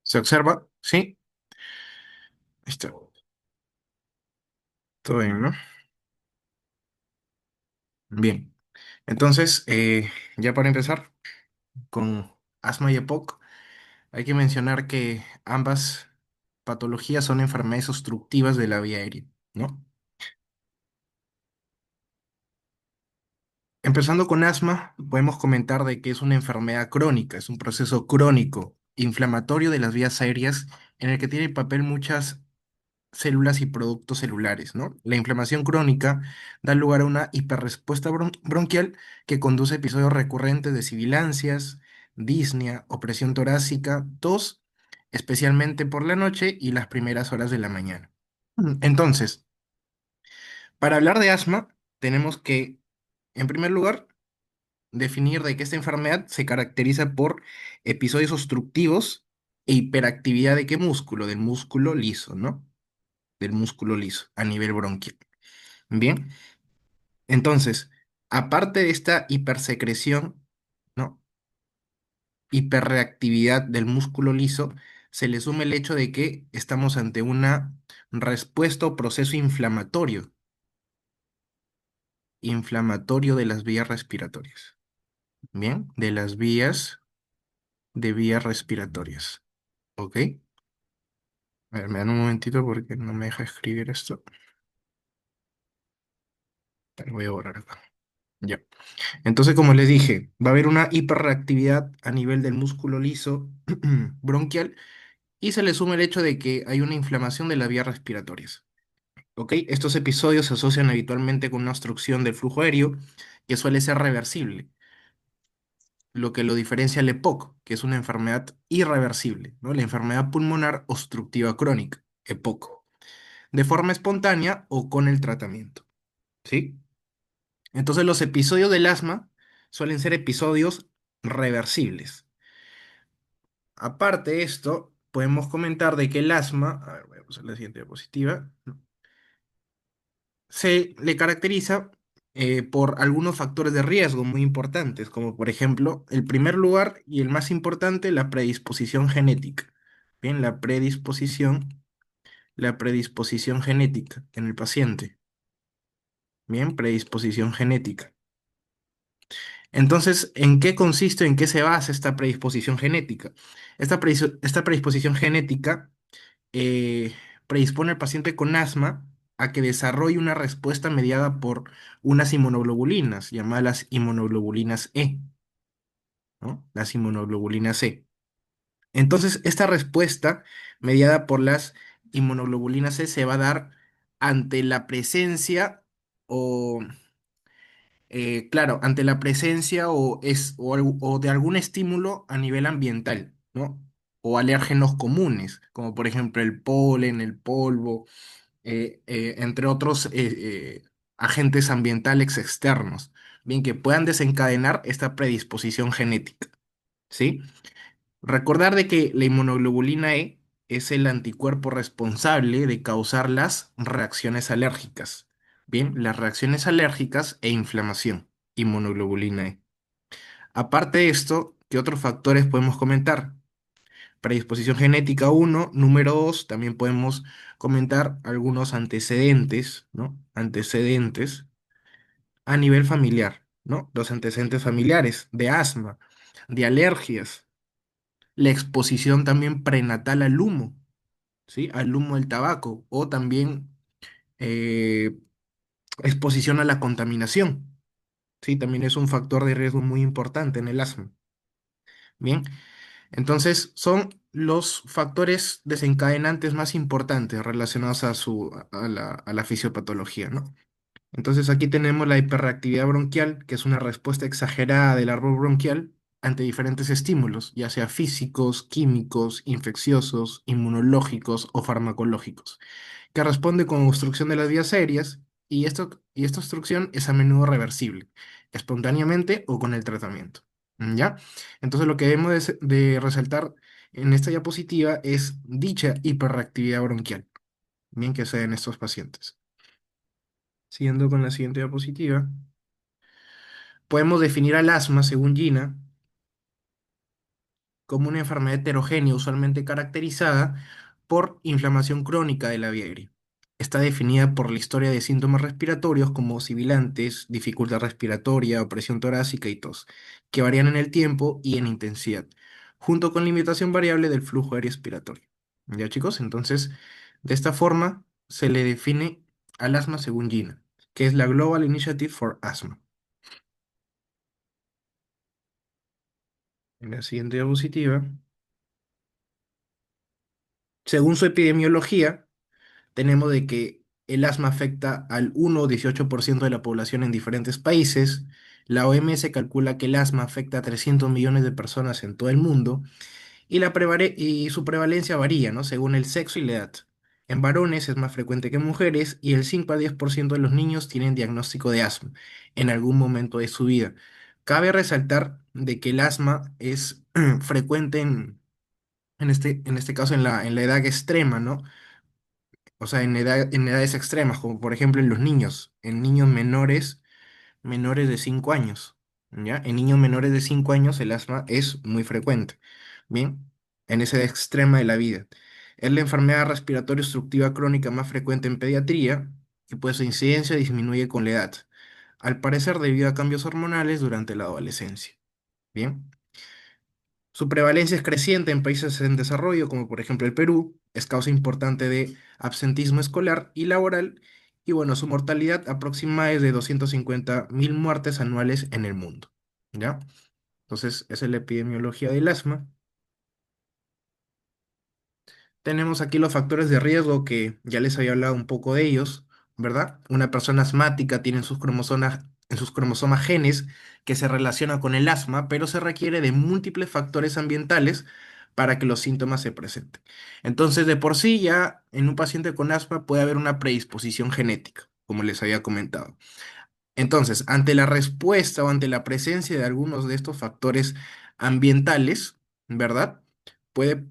¿Se observa? Sí, está todo bien, ¿no? Bien. Entonces, ya para empezar con asma y EPOC, hay que mencionar que ambas patologías son enfermedades obstructivas de la vía aérea, ¿no? Empezando con asma, podemos comentar de que es una enfermedad crónica, es un proceso crónico, inflamatorio de las vías aéreas, en el que tiene papel muchas células y productos celulares, ¿no? La inflamación crónica da lugar a una hiperrespuesta bronquial que conduce a episodios recurrentes de sibilancias, disnea, opresión torácica, tos, especialmente por la noche y las primeras horas de la mañana. Entonces, para hablar de asma, tenemos que, en primer lugar, definir de que esta enfermedad se caracteriza por episodios obstructivos e hiperactividad de qué músculo, del músculo liso, ¿no? Del músculo liso a nivel bronquial. Bien, entonces, aparte de esta hipersecreción, ¿no? Hiperreactividad del músculo liso, se le suma el hecho de que estamos ante una respuesta o proceso inflamatorio de las vías respiratorias. Bien, de vías respiratorias. ¿Ok? A ver, me dan un momentito porque no me deja escribir esto. Lo voy a borrar acá. Ya. Entonces, como les dije, va a haber una hiperreactividad a nivel del músculo liso bronquial y se le suma el hecho de que hay una inflamación de las vías respiratorias. ¿Ok? Estos episodios se asocian habitualmente con una obstrucción del flujo aéreo que suele ser reversible, lo que lo diferencia al EPOC, que es una enfermedad irreversible, ¿no? La enfermedad pulmonar obstructiva crónica, EPOC, de forma espontánea o con el tratamiento. ¿Sí? Entonces, los episodios del asma suelen ser episodios reversibles. Aparte de esto, podemos comentar de que el asma, a ver, voy a pasar la siguiente diapositiva, se le caracteriza por algunos factores de riesgo muy importantes, como por ejemplo, el primer lugar y el más importante, la predisposición genética. Bien, la predisposición genética en el paciente. Bien, predisposición genética. Entonces, ¿en qué consiste, en qué se basa esta predisposición genética? Esta predisposición genética eh, predispone al paciente con asma a que desarrolle una respuesta mediada por unas inmunoglobulinas, llamadas las inmunoglobulinas E, ¿no? Las inmunoglobulinas E. Entonces, esta respuesta mediada por las inmunoglobulinas E se va a dar ante la presencia o claro, ante la presencia o de algún estímulo a nivel ambiental, ¿no? O alérgenos comunes, como por ejemplo el polen, el polvo, entre otros agentes ambientales externos, bien, que puedan desencadenar esta predisposición genética, ¿sí? Recordar de que la inmunoglobulina E es el anticuerpo responsable de causar las reacciones alérgicas. Bien, las reacciones alérgicas e inflamación, inmunoglobulina E. Aparte de esto, ¿qué otros factores podemos comentar? Predisposición genética uno, número 2, también podemos comentar algunos antecedentes, ¿no? Antecedentes a nivel familiar, ¿no? Los antecedentes familiares de asma, de alergias, la exposición también prenatal al humo, ¿sí? Al humo del tabaco o también eh, exposición a la contaminación, ¿sí? También es un factor de riesgo muy importante en el asma. Bien, entonces son los factores desencadenantes más importantes relacionados a la fisiopatología, ¿no? Entonces aquí tenemos la hiperreactividad bronquial, que es una respuesta exagerada del árbol bronquial ante diferentes estímulos, ya sea físicos, químicos, infecciosos, inmunológicos o farmacológicos, que responde con obstrucción de las vías aéreas y esta obstrucción es a menudo reversible, espontáneamente o con el tratamiento. ¿Ya? Entonces lo que debemos de resaltar en esta diapositiva es dicha hiperreactividad bronquial, bien que sea en estos pacientes. Siguiendo con la siguiente diapositiva, podemos definir al asma, según Gina, como una enfermedad heterogénea usualmente caracterizada por inflamación crónica de la vía aérea. Está definida por la historia de síntomas respiratorios como sibilantes, dificultad respiratoria, opresión torácica y tos, que varían en el tiempo y en intensidad, junto con limitación variable del flujo aéreo respiratorio. ¿Ya, chicos? Entonces, de esta forma se le define al asma según GINA, que es la Global Initiative for Asthma. En la siguiente diapositiva, según su epidemiología, tenemos de que el asma afecta al 1 o 18% de la población en diferentes países. La OMS calcula que el asma afecta a 300 millones de personas en todo el mundo y, y su prevalencia varía, ¿no? Según el sexo y la edad. En varones es más frecuente que en mujeres y el 5 a 10% de los niños tienen diagnóstico de asma en algún momento de su vida. Cabe resaltar de que el asma es frecuente en este caso en la edad extrema, ¿no? O sea, en edades extremas, como por ejemplo en los niños, en niños menores de 5 años, ¿ya? En niños menores de 5 años el asma es muy frecuente, ¿bien? En esa edad extrema de la vida. Es la enfermedad respiratoria obstructiva crónica más frecuente en pediatría y pues su incidencia disminuye con la edad, al parecer debido a cambios hormonales durante la adolescencia, ¿bien? Su prevalencia es creciente en países en desarrollo, como por ejemplo el Perú, es causa importante de absentismo escolar y laboral, y bueno, su mortalidad aproximada es de 250.000 muertes anuales en el mundo, ¿ya? Entonces, esa es la epidemiología del asma. Tenemos aquí los factores de riesgo que ya les había hablado un poco de ellos, ¿verdad? Una persona asmática tiene en sus cromosomas genes que se relacionan con el asma, pero se requiere de múltiples factores ambientales para que los síntomas se presenten. Entonces, de por sí ya en un paciente con asma puede haber una predisposición genética, como les había comentado. Entonces, ante la respuesta o ante la presencia de algunos de estos factores ambientales, ¿verdad? Puede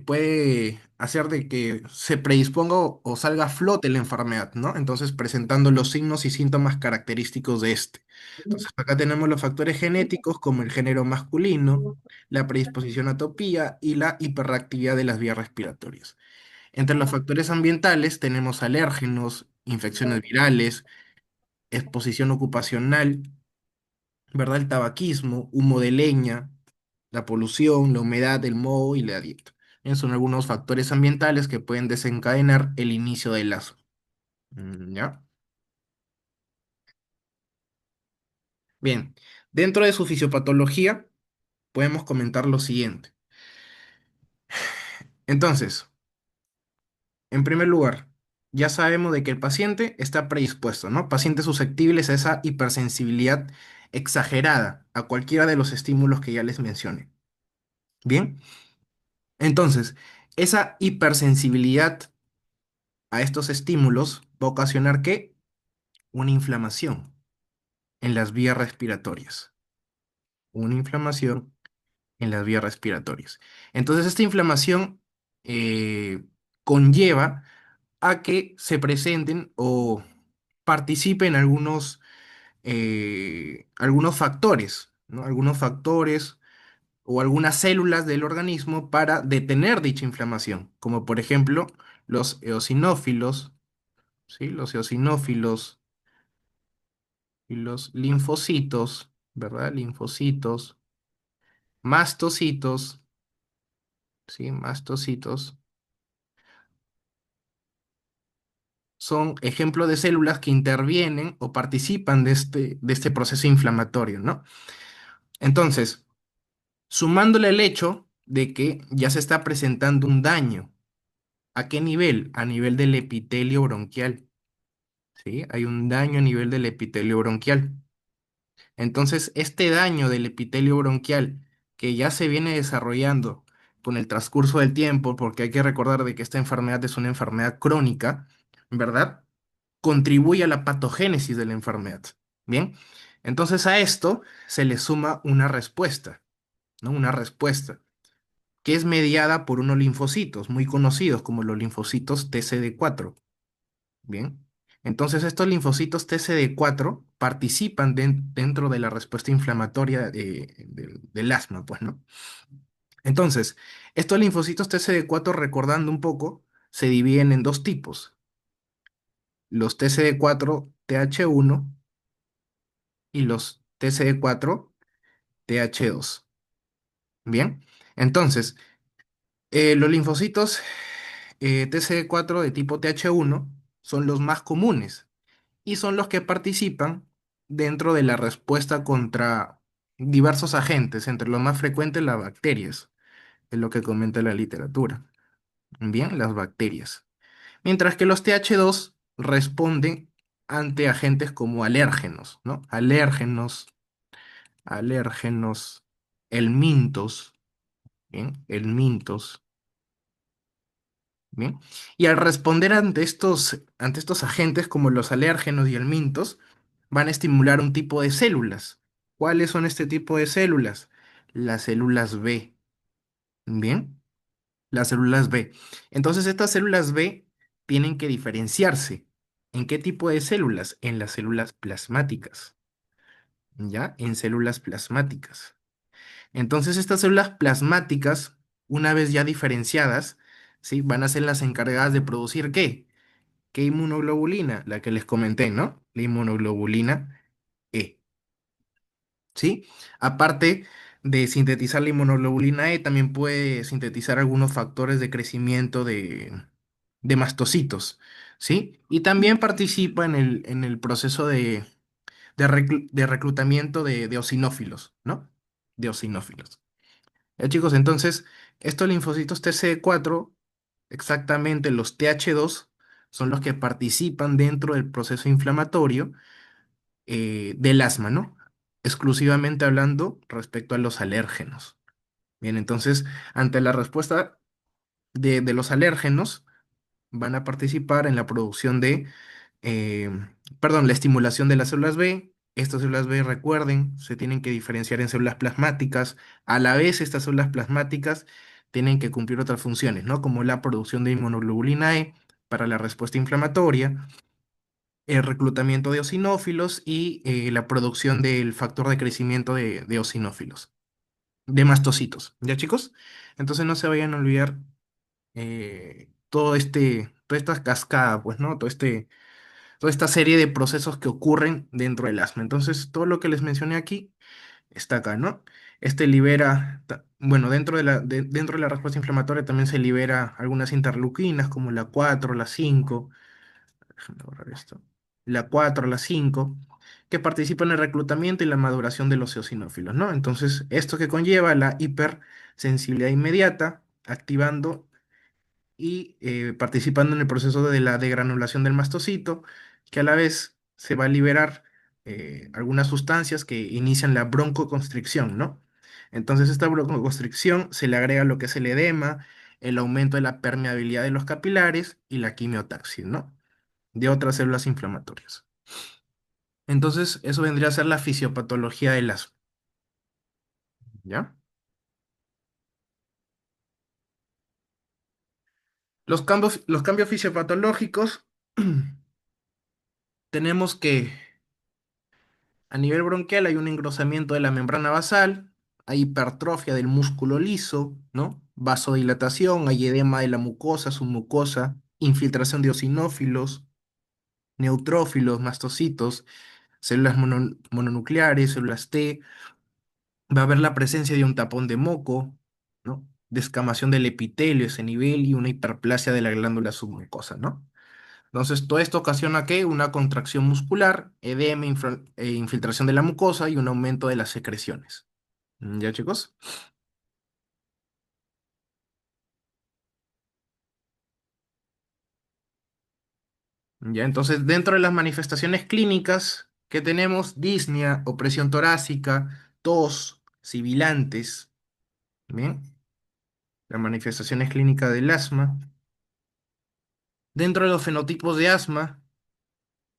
puede hacer de que se predisponga o salga a flote la enfermedad, ¿no? Entonces, presentando los signos y síntomas característicos de este. Entonces, acá tenemos los factores genéticos como el género masculino, la predisposición a atopía y la hiperreactividad de las vías respiratorias. Entre los factores ambientales tenemos alérgenos, infecciones virales, exposición ocupacional, ¿verdad? El tabaquismo, humo de leña, la polución, la humedad, el moho y la dieta. Son algunos factores ambientales que pueden desencadenar el inicio del asma. ¿Ya? Bien, dentro de su fisiopatología podemos comentar lo siguiente. Entonces, en primer lugar, ya sabemos de que el paciente está predispuesto, ¿no? Pacientes susceptibles a esa hipersensibilidad exagerada a cualquiera de los estímulos que ya les mencioné. Bien, entonces, esa hipersensibilidad a estos estímulos va a ocasionar ¿qué? Una inflamación en las vías respiratorias. Una inflamación en las vías respiratorias. Entonces, esta inflamación conlleva a que se presenten o participen algunos factores, ¿no? Algunos factores o algunas células del organismo para detener dicha inflamación, como por ejemplo los eosinófilos, ¿sí? Los eosinófilos y los linfocitos, ¿verdad? Linfocitos, mastocitos, ¿sí? Mastocitos son ejemplos de células que intervienen o participan de este proceso inflamatorio, ¿no? Entonces, sumándole el hecho de que ya se está presentando un daño. ¿A qué nivel? A nivel del epitelio bronquial, ¿sí? Hay un daño a nivel del epitelio bronquial. Entonces, este daño del epitelio bronquial que ya se viene desarrollando con el transcurso del tiempo, porque hay que recordar de que esta enfermedad es una enfermedad crónica, ¿verdad? Contribuye a la patogénesis de la enfermedad. Bien, entonces a esto se le suma una respuesta, ¿no? Una respuesta que es mediada por unos linfocitos muy conocidos como los linfocitos TCD4. Bien. Entonces, estos linfocitos TCD4 participan dentro de la respuesta inflamatoria del asma, pues, ¿no? Entonces, estos linfocitos TCD4, recordando un poco, se dividen en dos tipos: los TCD4 TH1 y los TCD4 TH2. Bien, entonces, los linfocitos TCD4 de tipo TH1 son los más comunes y son los que participan dentro de la respuesta contra diversos agentes, entre los más frecuentes las bacterias, es lo que comenta la literatura. Bien, las bacterias. Mientras que los TH2 responden ante agentes como alérgenos, ¿no? Alérgenos, helmintos, ¿bien? Helmintos, ¿bien? Y al responder ante estos agentes como los alérgenos y helmintos, van a estimular un tipo de células. ¿Cuáles son este tipo de células? Las células B, ¿bien? Las células B. Entonces, estas células B tienen que diferenciarse. ¿En qué tipo de células? En las células plasmáticas, ¿ya? En células plasmáticas. Entonces, estas células plasmáticas, una vez ya diferenciadas, ¿sí? Van a ser las encargadas de producir ¿qué? ¿Qué inmunoglobulina? La que les comenté, ¿no? La inmunoglobulina E, ¿sí? Aparte de sintetizar la inmunoglobulina E, también puede sintetizar algunos factores de crecimiento de mastocitos, ¿sí? Y también participa en el proceso de reclutamiento de eosinófilos, ¿no? De eosinófilos. Ya, chicos, entonces, estos linfocitos TCD4, exactamente los TH2, son los que participan dentro del proceso inflamatorio del asma, ¿no? Exclusivamente hablando respecto a los alérgenos. Bien, entonces, ante la respuesta de los alérgenos, van a participar en la producción eh, perdón, la estimulación de las células B. Estas células B, recuerden, se tienen que diferenciar en células plasmáticas. A la vez, estas células plasmáticas tienen que cumplir otras funciones, ¿no? Como la producción de inmunoglobulina E para la respuesta inflamatoria, el reclutamiento de eosinófilos y la producción del factor de crecimiento de eosinófilos, de mastocitos. ¿Ya, chicos? Entonces no se vayan a olvidar toda esta cascada, pues, ¿no? Toda esta serie de procesos que ocurren dentro del asma. Entonces, todo lo que les mencioné aquí está acá, ¿no? Este libera, bueno, dentro de la respuesta inflamatoria también se libera algunas interleuquinas como la 4, la 5. Déjame borrar esto. La 4, la 5, que participan en el reclutamiento y la maduración de los eosinófilos, ¿no? Entonces, esto que conlleva la hipersensibilidad inmediata, activando y participando en el proceso de la degranulación del mastocito, que a la vez se va a liberar algunas sustancias que inician la broncoconstricción, ¿no? Entonces, esta broncoconstricción se le agrega lo que es el edema, el aumento de la permeabilidad de los capilares y la quimiotaxis, ¿no? De otras células inflamatorias. Entonces, eso vendría a ser la fisiopatología del asma, ¿ya? Los cambios fisiopatológicos, tenemos que a nivel bronquial hay un engrosamiento de la membrana basal, hay hipertrofia del músculo liso, ¿no? Vasodilatación, hay edema de la mucosa, submucosa, infiltración de eosinófilos, neutrófilos, mastocitos, células mononucleares, células T. Va a haber la presencia de un tapón de moco, ¿no? Descamación del epitelio, ese nivel, y una hiperplasia de la glándula submucosa, ¿no? Entonces, todo esto ocasiona que una contracción muscular, edema, infiltración de la mucosa y un aumento de las secreciones. ¿Ya, chicos? Ya, entonces, dentro de las manifestaciones clínicas que tenemos, disnea, opresión torácica, tos, sibilantes, ¿bien? Las manifestaciones clínicas del asma. Dentro de los fenotipos de asma,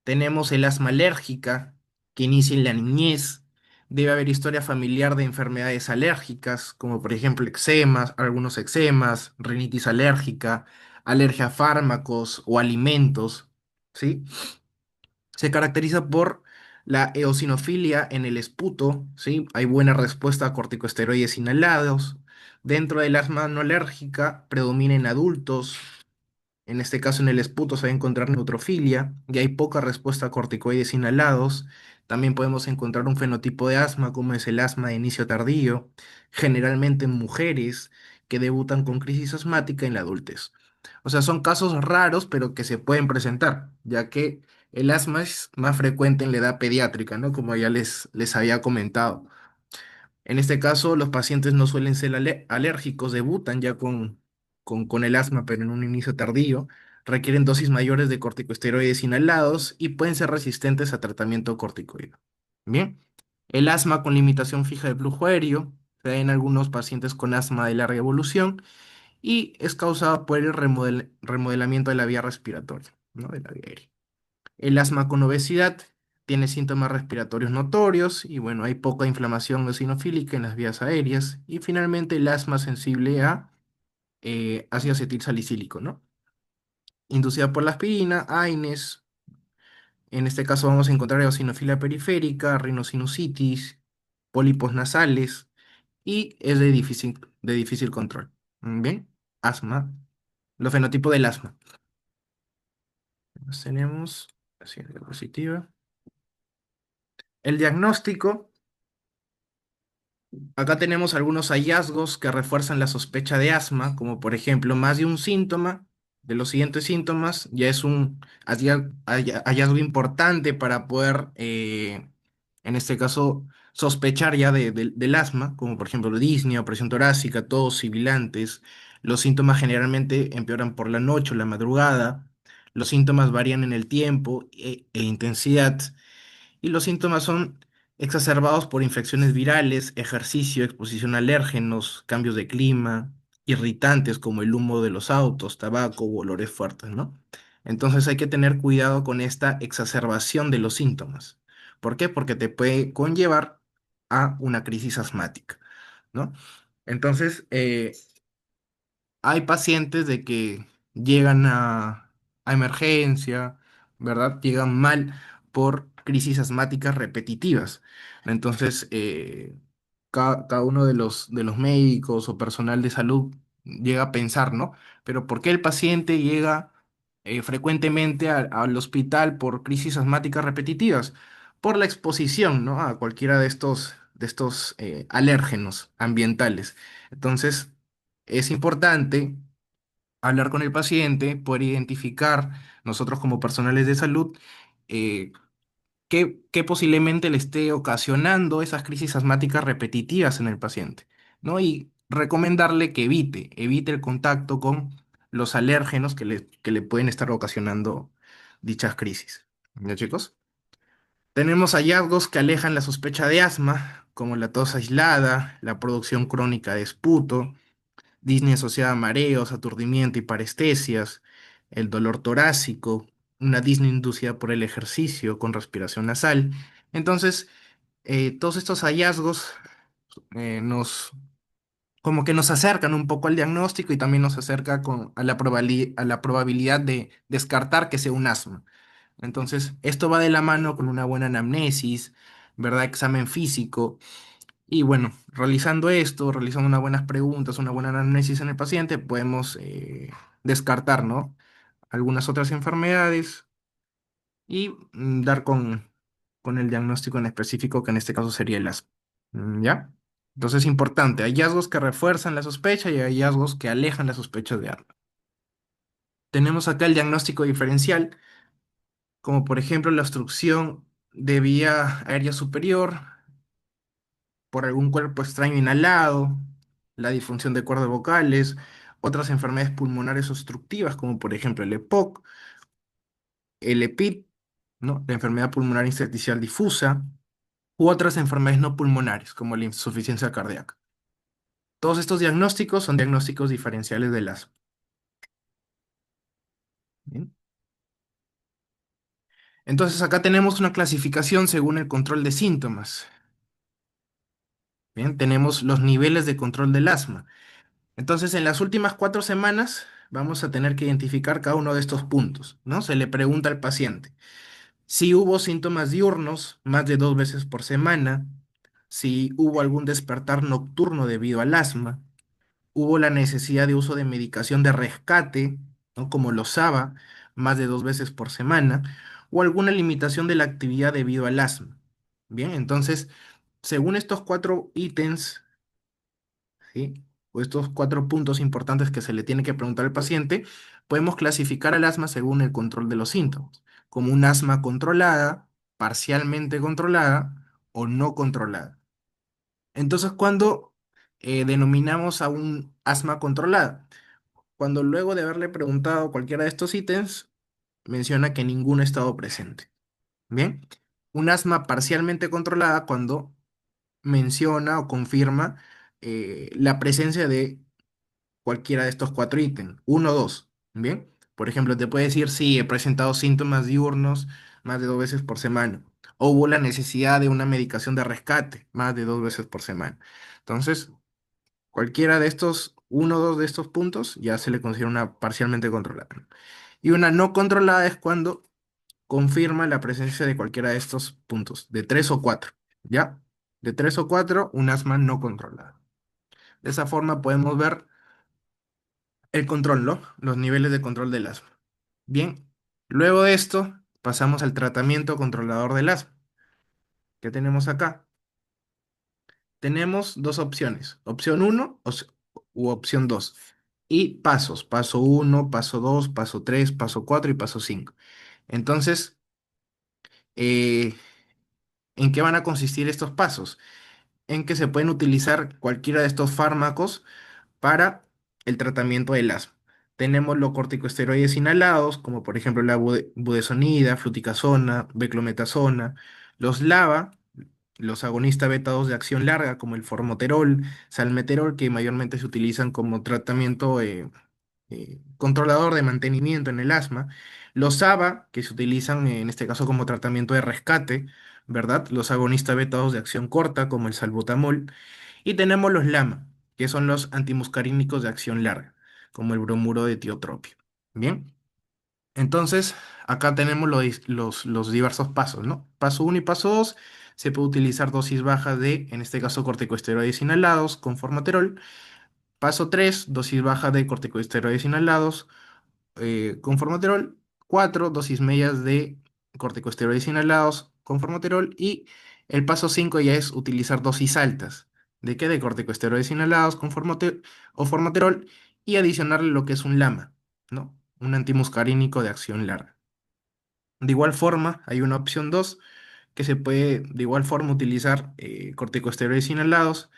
tenemos el asma alérgica, que inicia en la niñez. Debe haber historia familiar de enfermedades alérgicas, como por ejemplo eczemas, algunos eczemas, rinitis alérgica, alergia a fármacos o alimentos, ¿sí? Se caracteriza por la eosinofilia en el esputo, ¿sí? Hay buena respuesta a corticosteroides inhalados. Dentro del asma no alérgica, predomina en adultos. En este caso, en el esputo se va a encontrar neutrofilia y hay poca respuesta a corticoides inhalados. También podemos encontrar un fenotipo de asma, como es el asma de inicio tardío, generalmente en mujeres que debutan con crisis asmática en la adultez. O sea, son casos raros, pero que se pueden presentar, ya que el asma es más frecuente en la edad pediátrica, ¿no? Como ya les había comentado. En este caso, los pacientes no suelen ser alérgicos, debutan ya con el asma, pero en un inicio tardío, requieren dosis mayores de corticosteroides inhalados y pueden ser resistentes a tratamiento corticoide. Bien, el asma con limitación fija de flujo aéreo se da en algunos pacientes con asma de larga evolución y es causada por el remodelamiento de la vía respiratoria, ¿no? De la vía aérea. El asma con obesidad tiene síntomas respiratorios notorios y bueno, hay poca inflamación eosinofílica en las vías aéreas. Y finalmente el asma sensible a ácido acetil salicílico, ¿no? Inducida por la aspirina, AINES. En este caso vamos a encontrar eosinofilia periférica, rinosinusitis, pólipos nasales y es de difícil control. Bien, asma. Los fenotipos del asma. Tenemos así, diapositiva. El diagnóstico. Acá tenemos algunos hallazgos que refuerzan la sospecha de asma, como por ejemplo, más de un síntoma de los siguientes síntomas ya es un hallazgo importante para poder, en este caso, sospechar ya del asma, como por ejemplo disnea, presión torácica, tos, sibilantes. Los síntomas generalmente empeoran por la noche o la madrugada. Los síntomas varían en el tiempo e intensidad. Y los síntomas son exacerbados por infecciones virales, ejercicio, exposición a alérgenos, cambios de clima, irritantes como el humo de los autos, tabaco u olores fuertes, ¿no? Entonces hay que tener cuidado con esta exacerbación de los síntomas. ¿Por qué? Porque te puede conllevar a una crisis asmática, ¿no? Entonces, hay pacientes de que llegan a emergencia, ¿verdad? Llegan mal por crisis asmáticas repetitivas. Entonces, cada uno de los médicos o personal de salud llega a pensar, ¿no? Pero ¿por qué el paciente llega frecuentemente al hospital por crisis asmáticas repetitivas? Por la exposición, ¿no? A cualquiera de estos alérgenos ambientales. Entonces, es importante hablar con el paciente, poder identificar nosotros como personales de salud eh, qué posiblemente le esté ocasionando esas crisis asmáticas repetitivas en el paciente, ¿no? Y recomendarle que evite el contacto con los alérgenos que le pueden estar ocasionando dichas crisis. ¿Ya, chicos? Tenemos hallazgos que alejan la sospecha de asma, como la tos aislada, la producción crónica de esputo, disnea asociada a mareos, aturdimiento y parestesias, el dolor torácico, una disnea inducida por el ejercicio con respiración nasal. Entonces, todos estos hallazgos nos, como que nos acercan un poco al diagnóstico y también nos acerca a a la probabilidad de descartar que sea un asma. Entonces, esto va de la mano con una buena anamnesis, ¿verdad? Examen físico y bueno, realizando esto, realizando unas buenas preguntas, una buena análisis en el paciente, podemos descartar, ¿no? Algunas otras enfermedades y dar con el diagnóstico en específico, que en este caso sería el asma. ¿Ya? Entonces es importante, hallazgos que refuerzan la sospecha y hallazgos que alejan la sospecha de asma. Tenemos acá el diagnóstico diferencial, como por ejemplo la obstrucción de vía aérea superior, por algún cuerpo extraño inhalado, la disfunción de cuerdas vocales, otras enfermedades pulmonares obstructivas, como por ejemplo el EPOC, el EPID, ¿no? La enfermedad pulmonar intersticial difusa, u otras enfermedades no pulmonares, como la insuficiencia cardíaca. Todos estos diagnósticos son diagnósticos diferenciales del asma. ¿Bien? Entonces acá tenemos una clasificación según el control de síntomas. Bien, tenemos los niveles de control del asma. Entonces, en las últimas 4 semanas vamos a tener que identificar cada uno de estos puntos, ¿no? Se le pregunta al paciente, Si hubo síntomas diurnos más de 2 veces por semana, si hubo algún despertar nocturno debido al asma, hubo la necesidad de uso de medicación de rescate, ¿no? Como los SABA, más de 2 veces por semana, o alguna limitación de la actividad debido al asma. Bien, entonces, según estos cuatro ítems, ¿sí? O estos cuatro puntos importantes que se le tiene que preguntar al paciente, podemos clasificar al asma según el control de los síntomas, como un asma controlada, parcialmente controlada o no controlada. Entonces, ¿cuándo denominamos a un asma controlada? Cuando luego de haberle preguntado cualquiera de estos ítems, menciona que ninguno ha estado presente. Bien, un asma parcialmente controlada cuando menciona o confirma la presencia de cualquiera de estos cuatro ítems, uno o dos. Bien, por ejemplo, te puede decir si he presentado síntomas diurnos más de 2 veces por semana, o hubo la necesidad de una medicación de rescate más de 2 veces por semana. Entonces, cualquiera de estos, uno o dos de estos puntos ya se le considera una parcialmente controlada. Y una no controlada es cuando confirma la presencia de cualquiera de estos puntos, de tres o cuatro, ¿ya? De tres o cuatro, un asma no controlada. De esa forma podemos ver el control, ¿no? Los niveles de control del asma. Bien, luego de esto pasamos al tratamiento controlador del asma. ¿Qué tenemos acá? Tenemos dos opciones, opción uno u opción 2. Y pasos, paso uno, paso 2, paso 3, paso 4 y paso 5. Entonces, eh, ¿en qué van a consistir estos pasos? En que se pueden utilizar cualquiera de estos fármacos para el tratamiento del asma. Tenemos los corticosteroides inhalados, como por ejemplo la budesonida, fluticasona, beclometasona, los LABA, los agonistas beta 2 de acción larga, como el formoterol, salmeterol, que mayormente se utilizan como tratamiento controlador de mantenimiento en el asma, los ABA, que se utilizan en este caso como tratamiento de rescate, ¿verdad? Los agonistas beta 2 de acción corta, como el salbutamol, y tenemos los LAMA, que son los antimuscarínicos de acción larga, como el bromuro de tiotropio. Bien, entonces acá tenemos los diversos pasos, ¿no? Paso uno y paso 2 se puede utilizar dosis bajas de, en este caso, corticosteroides inhalados con formoterol. Paso 3 dosis baja de corticosteroides inhalados con formoterol. 4 dosis medias de corticosteroides inhalados con formoterol. Y el paso 5 ya es utilizar dosis altas. ¿De qué? De corticosteroides inhalados con o formoterol y adicionarle lo que es un LAMA, ¿no? Un antimuscarínico de acción larga. De igual forma, hay una opción 2 que se puede de igual forma utilizar corticosteroides inhalados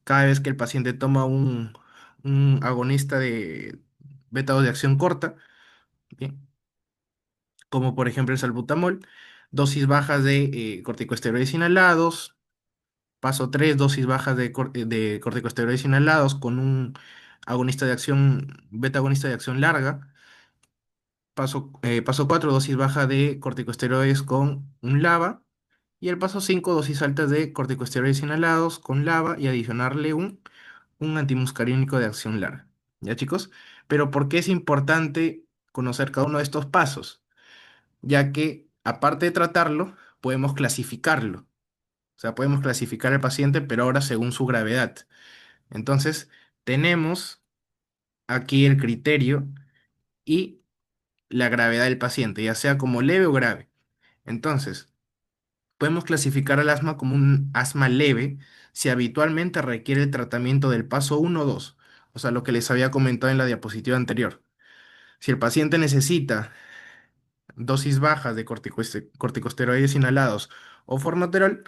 cada vez que el paciente toma un agonista de beta 2 de acción corta, ¿bien? Como por ejemplo el salbutamol, dosis bajas de corticosteroides inhalados, paso 3 dosis bajas de corticosteroides inhalados con un agonista de acción, beta agonista de acción larga, paso 4 dosis baja de corticosteroides con un LABA, y el paso 5 dosis altas de corticosteroides inhalados con LABA y adicionarle un antimuscarínico de acción larga. ¿Ya, chicos? Pero ¿por qué es importante conocer cada uno de estos pasos? Ya que aparte de tratarlo, podemos clasificarlo. O sea, podemos clasificar al paciente, pero ahora según su gravedad. Entonces, tenemos aquí el criterio y la gravedad del paciente, ya sea como leve o grave. Entonces, podemos clasificar al asma como un asma leve si habitualmente requiere el tratamiento del paso uno o 2, o sea, lo que les había comentado en la diapositiva anterior. Si el paciente necesita dosis bajas de corticosteroides inhalados o formoterol,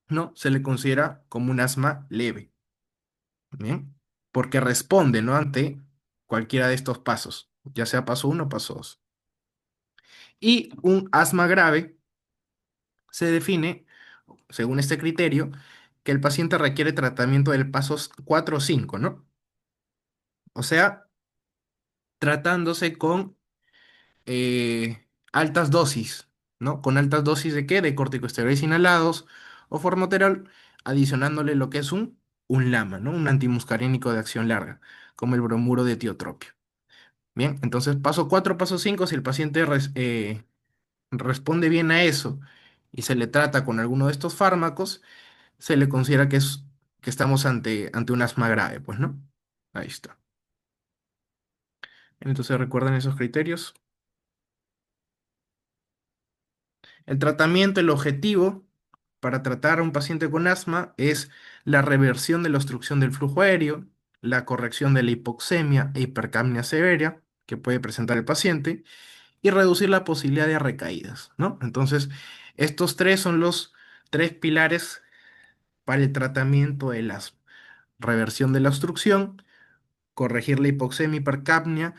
no, se le considera como un asma leve, ¿bien? Porque responde, ¿no? Ante cualquiera de estos pasos, ya sea paso uno o paso 2. Y un asma grave se define, según este criterio, que el paciente requiere tratamiento del pasos 4 o 5, ¿no? O sea, tratándose con altas dosis, ¿no? Con altas dosis de qué? De corticosteroides inhalados o formoterol, adicionándole lo que es un LAMA, ¿no? Un antimuscarínico de acción larga, como el bromuro de tiotropio. Bien, entonces paso 4, paso 5, si el paciente responde bien a eso y se le trata con alguno de estos fármacos, se le considera que estamos ante un asma grave, pues, ¿no? Ahí está. Entonces, ¿recuerdan esos criterios? El tratamiento, el objetivo para tratar a un paciente con asma es la reversión de la obstrucción del flujo aéreo, la corrección de la hipoxemia e hipercapnia severa que puede presentar el paciente y reducir la posibilidad de recaídas, ¿no? Entonces, estos tres son los tres pilares para el tratamiento del asma. Reversión de la obstrucción, corregir la hipoxemia, hipercapnia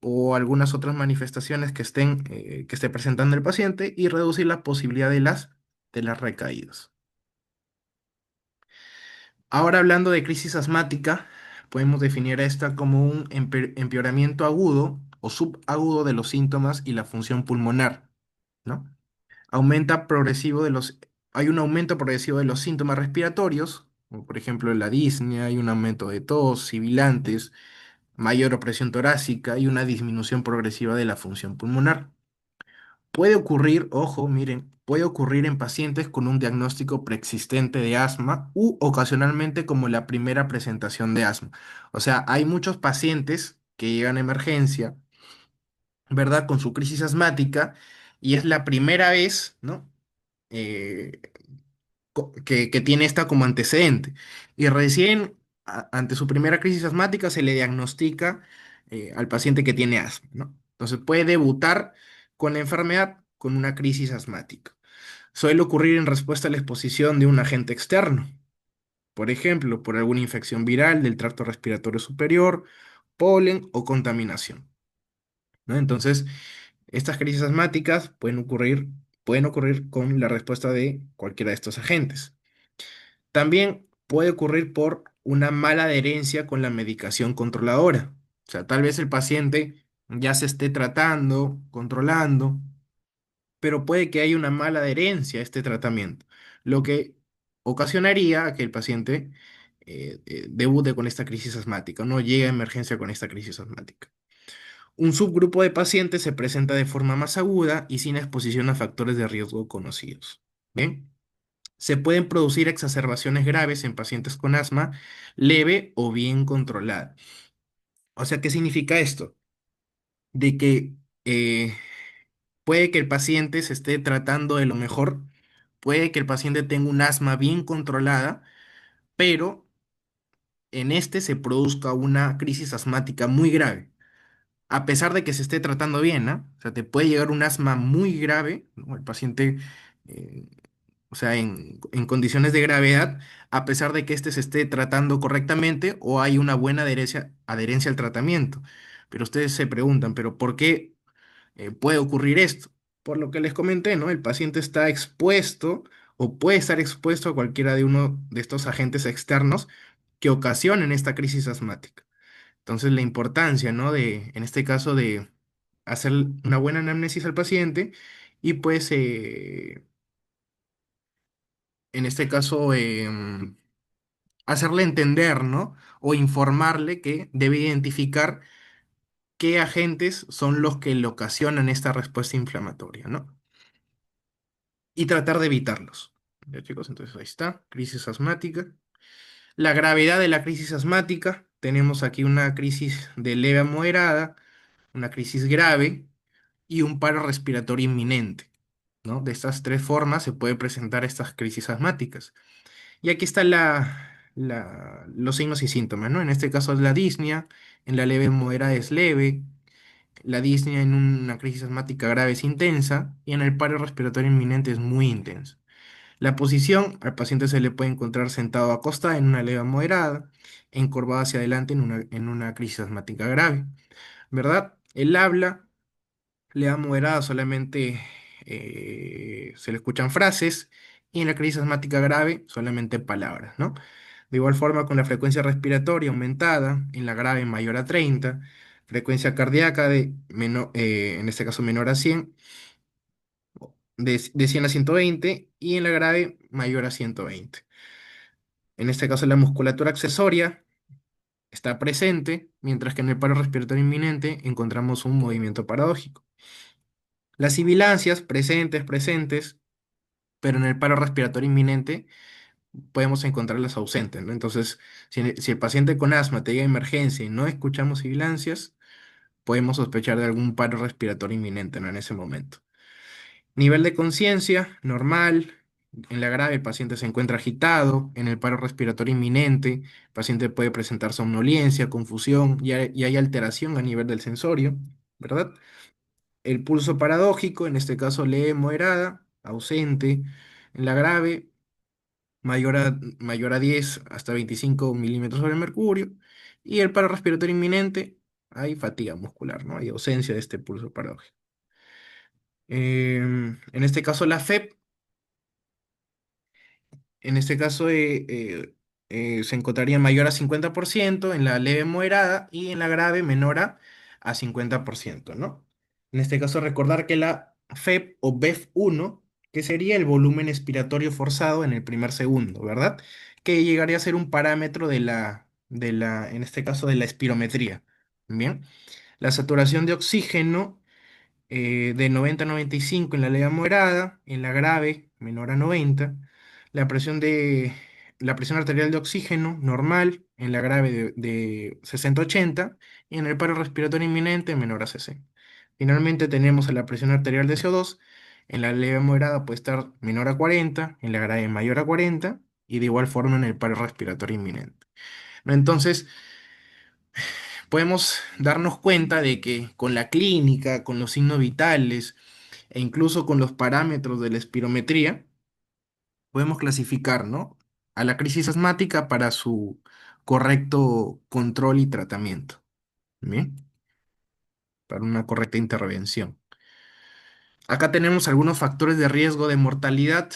o algunas otras manifestaciones que esté presentando el paciente y reducir la posibilidad de las recaídas. Ahora hablando de crisis asmática, podemos definir esta como un empeoramiento agudo o subagudo de los síntomas y la función pulmonar, ¿no? Aumenta progresivo de los, Hay un aumento progresivo de los síntomas respiratorios, como por ejemplo la disnea, hay un aumento de tos, sibilantes, mayor opresión torácica y una disminución progresiva de la función pulmonar. Puede ocurrir, ojo, miren, puede ocurrir en pacientes con un diagnóstico preexistente de asma u ocasionalmente como la primera presentación de asma. O sea, hay muchos pacientes que llegan a emergencia, ¿verdad? Con su crisis asmática y es la primera vez, ¿no? Eh, que tiene esta como antecedente. Y recién, ante su primera crisis asmática, se le diagnostica al paciente que tiene asma, ¿no? Entonces puede debutar con la enfermedad con una crisis asmática. Suele ocurrir en respuesta a la exposición de un agente externo, por ejemplo, por alguna infección viral del tracto respiratorio superior, polen o contaminación, ¿no? Entonces, estas crisis asmáticas pueden ocurrir con la respuesta de cualquiera de estos agentes. También puede ocurrir por una mala adherencia con la medicación controladora. O sea, tal vez el paciente ya se esté tratando, controlando, pero puede que haya una mala adherencia a este tratamiento, lo que ocasionaría que el paciente debute con esta crisis asmática, no llegue a emergencia con esta crisis asmática. Un subgrupo de pacientes se presenta de forma más aguda y sin exposición a factores de riesgo conocidos. ¿Bien? Se pueden producir exacerbaciones graves en pacientes con asma leve o bien controlada. O sea, ¿qué significa esto? De que puede que el paciente se esté tratando de lo mejor, puede que el paciente tenga un asma bien controlada, pero en este se produzca una crisis asmática muy grave. A pesar de que se esté tratando bien, ¿no? O sea, te puede llegar un asma muy grave, ¿no? El paciente eh, o sea, en condiciones de gravedad, a pesar de que éste se esté tratando correctamente o hay una buena adherencia al tratamiento. Pero ustedes se preguntan, ¿pero por qué puede ocurrir esto? Por lo que les comenté, ¿no? El paciente está expuesto o puede estar expuesto a cualquiera de uno de estos agentes externos que ocasionen esta crisis asmática. Entonces, la importancia, ¿no? En este caso, de hacer una buena anamnesis al paciente y pues en este caso, hacerle entender, ¿no? O informarle que debe identificar qué agentes son los que le ocasionan esta respuesta inflamatoria, ¿no? Y tratar de evitarlos. ¿Ya, chicos? Entonces ahí está, crisis asmática. La gravedad de la crisis asmática, tenemos aquí una crisis de leve a moderada, una crisis grave y un paro respiratorio inminente, ¿no? De estas tres formas se pueden presentar estas crisis asmáticas. Y aquí están los signos y síntomas, ¿no? En este caso es la disnea, en la leve moderada es leve, la disnea en una crisis asmática grave es intensa y en el paro respiratorio inminente es muy intensa. La posición, al paciente se le puede encontrar sentado o acostado en una leve moderada, encorvado hacia adelante en una crisis asmática grave, ¿verdad? El habla, leve moderada solamente se le escuchan frases y en la crisis asmática grave solamente palabras, ¿no? De igual forma, con la frecuencia respiratoria aumentada, en la grave mayor a 30, frecuencia cardíaca en este caso menor a 100, de 100 a 120 y en la grave mayor a 120. En este caso, la musculatura accesoria está presente, mientras que en el paro respiratorio inminente encontramos un movimiento paradójico. Las sibilancias presentes, pero en el paro respiratorio inminente podemos encontrarlas ausentes, ¿no? Entonces, si el paciente con asma te llega a emergencia y no escuchamos sibilancias, podemos sospechar de algún paro respiratorio inminente, ¿no? En ese momento. Nivel de conciencia, normal. En la grave, el paciente se encuentra agitado. En el paro respiratorio inminente, el paciente puede presentar somnolencia, confusión y hay alteración a nivel del sensorio, ¿verdad? El pulso paradójico, en este caso leve moderada, ausente. En la grave, mayor a 10 hasta 25 milímetros sobre mercurio. Y el paro respiratorio inminente, hay fatiga muscular, ¿no? Hay ausencia de este pulso paradójico. En este caso, la FEP, en este caso se encontraría mayor a 50%, en la leve moderada y en la grave menor a 50%, ¿no? En este caso, recordar que la FEP o BEF1, que sería el volumen expiratorio forzado en el primer segundo, ¿verdad? Que llegaría a ser un parámetro en este caso, de la espirometría. Bien. La saturación de oxígeno de 90 a 95 en la leve moderada, en la grave menor a 90, la presión la presión arterial de oxígeno normal, en la grave de 60 a 80 y en el paro respiratorio inminente menor a 60. Finalmente tenemos a la presión arterial de CO2, en la leve moderada puede estar menor a 40, en la grave mayor a 40 y de igual forma en el paro respiratorio inminente. ¿No? Entonces, podemos darnos cuenta de que con la clínica, con los signos vitales e incluso con los parámetros de la espirometría, podemos clasificar, ¿no? A la crisis asmática para su correcto control y tratamiento, ¿bien? Para una correcta intervención. Acá tenemos algunos factores de riesgo de mortalidad,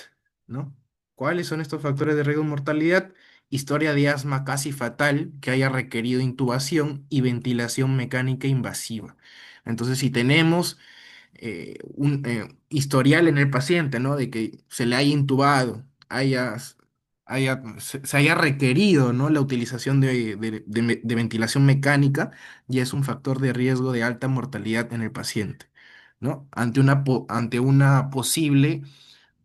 ¿no? ¿Cuáles son estos factores de riesgo de mortalidad? Historia de asma casi fatal que haya requerido intubación y ventilación mecánica invasiva. Entonces, si tenemos un historial en el paciente, ¿no? De que se le haya intubado, se haya requerido, ¿no? La utilización de ventilación mecánica, ya es un factor de riesgo de alta mortalidad en el paciente, ¿no? Ante una posible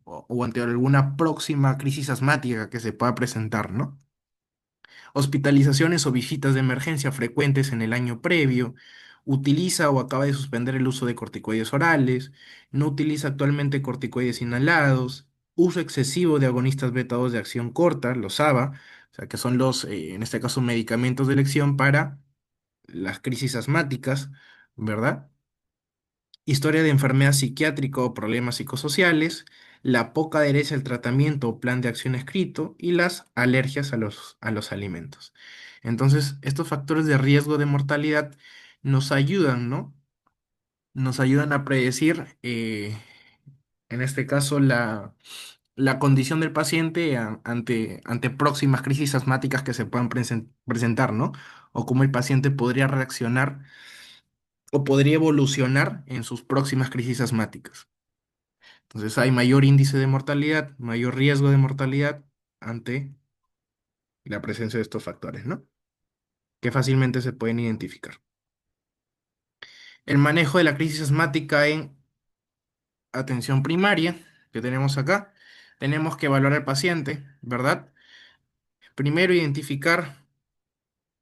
o ante alguna próxima crisis asmática que se pueda presentar, ¿no? Hospitalizaciones o visitas de emergencia frecuentes en el año previo, utiliza o acaba de suspender el uso de corticoides orales, no utiliza actualmente corticoides inhalados, uso excesivo de agonistas beta 2 de acción corta, los ABA, o sea, que son en este caso, medicamentos de elección para las crisis asmáticas, ¿verdad? Historia de enfermedad psiquiátrica o problemas psicosociales, la poca adherencia al tratamiento o plan de acción escrito y las alergias a los alimentos. Entonces, estos factores de riesgo de mortalidad nos ayudan, ¿no? Nos ayudan a predecir, en este caso, la condición del paciente ante próximas crisis asmáticas que se puedan presentar, ¿no? O cómo el paciente podría reaccionar o podría evolucionar en sus próximas crisis asmáticas. Entonces hay mayor índice de mortalidad, mayor riesgo de mortalidad ante la presencia de estos factores, ¿no? Que fácilmente se pueden identificar. El manejo de la crisis asmática en atención primaria, que tenemos acá, tenemos que evaluar al paciente, ¿verdad? Primero, identificar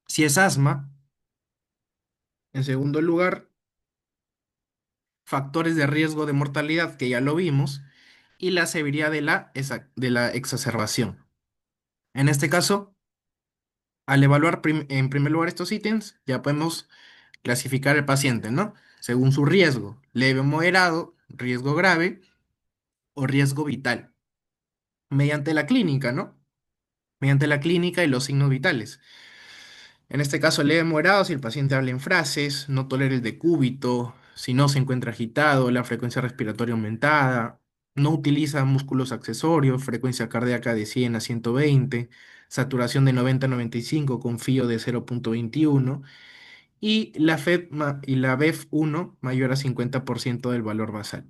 si es asma. En segundo lugar, factores de riesgo de mortalidad, que ya lo vimos, y la severidad de la exacerbación. En este caso, al evaluar en primer lugar estos ítems, ya podemos clasificar el paciente, ¿no? Según su riesgo, leve o moderado, riesgo grave o riesgo vital, mediante la clínica, ¿no? Mediante la clínica y los signos vitales. En este caso, leve o moderado, si el paciente habla en frases, no tolera el decúbito, si no se encuentra agitado, la frecuencia respiratoria aumentada, no utiliza músculos accesorios, frecuencia cardíaca de 100 a 120, saturación de 90 a 95 con fío de 0,21 y la y la BEF1 mayor a 50% del valor basal.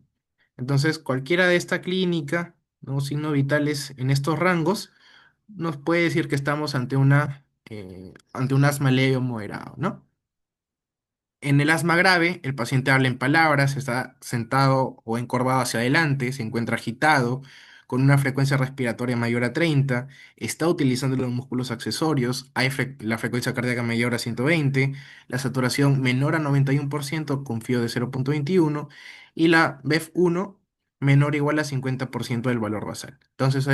Entonces, cualquiera de esta clínica, ¿no? Signos vitales en estos rangos, nos puede decir que estamos ante ante un asma leve o moderado, ¿no? En el asma grave, el paciente habla en palabras, está sentado o encorvado hacia adelante, se encuentra agitado, con una frecuencia respiratoria mayor a 30, está utilizando los músculos accesorios, hay la frecuencia cardíaca mayor a 120, la saturación menor a 91% con FIO de 0,21 y la BEF1 menor o igual a 50% del valor basal. Entonces,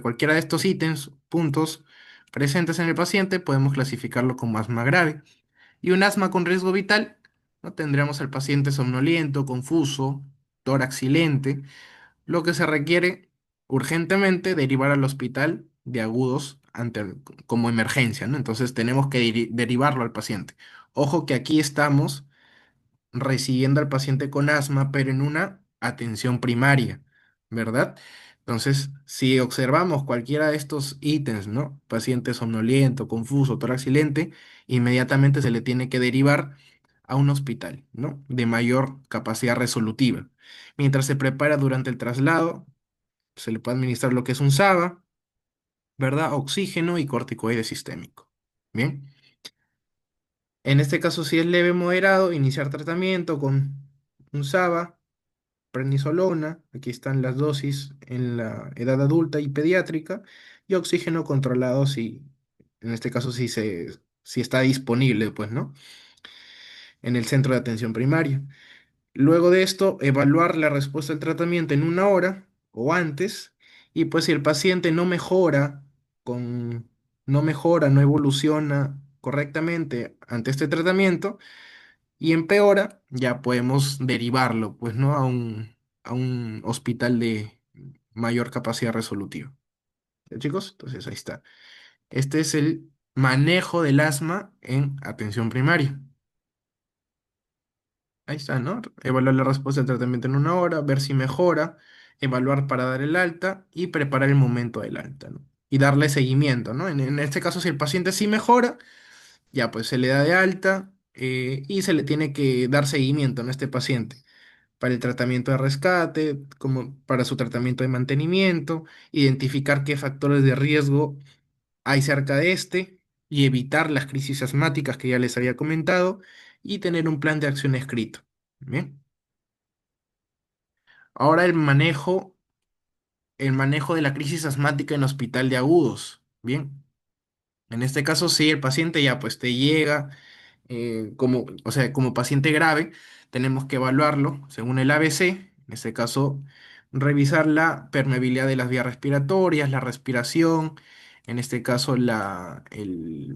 cualquiera de estos ítems, puntos presentes en el paciente, podemos clasificarlo como asma grave. Y un asma con riesgo vital, ¿no? Tendríamos al paciente somnoliento, confuso, tórax silente, lo que se requiere urgentemente derivar al hospital de agudos como emergencia, ¿no? Entonces tenemos que derivarlo al paciente. Ojo que aquí estamos recibiendo al paciente con asma, pero en una atención primaria, ¿verdad? Entonces, si observamos cualquiera de estos ítems, ¿no? Paciente somnoliento, confuso, tórax silente, inmediatamente se le tiene que derivar a un hospital, ¿no? De mayor capacidad resolutiva. Mientras se prepara durante el traslado, se le puede administrar lo que es un SABA, ¿verdad? Oxígeno y corticoide sistémico. Bien. En este caso, si es leve moderado, iniciar tratamiento con un SABA, prednisolona, aquí están las dosis en la edad adulta y pediátrica, y oxígeno controlado en este caso, si está disponible, pues, ¿no? En el centro de atención primaria. Luego de esto, evaluar la respuesta al tratamiento en una hora o antes, y pues si el paciente con, no mejora, no evoluciona correctamente ante este tratamiento, y empeora, ya podemos derivarlo, pues, ¿no? A un hospital de mayor capacidad resolutiva. ¿Ya, chicos? Entonces ahí está. Este es el manejo del asma en atención primaria. Ahí está, ¿no? Evaluar la respuesta del tratamiento en una hora, ver si mejora, evaluar para dar el alta y preparar el momento del alta, ¿no? Y darle seguimiento, ¿no? En este caso, si el paciente sí mejora, ya pues se le da de alta y se le tiene que dar seguimiento, ¿no? A este paciente para el tratamiento de rescate, como para su tratamiento de mantenimiento, identificar qué factores de riesgo hay cerca de este y evitar las crisis asmáticas que ya les había comentado y tener un plan de acción escrito. Bien. Ahora el manejo de la crisis asmática en hospital de agudos. Bien. En este caso, sí, el paciente ya pues te llega o sea, como paciente grave, tenemos que evaluarlo según el ABC, en este caso, revisar la permeabilidad de las vías respiratorias, la respiración, en este caso, el-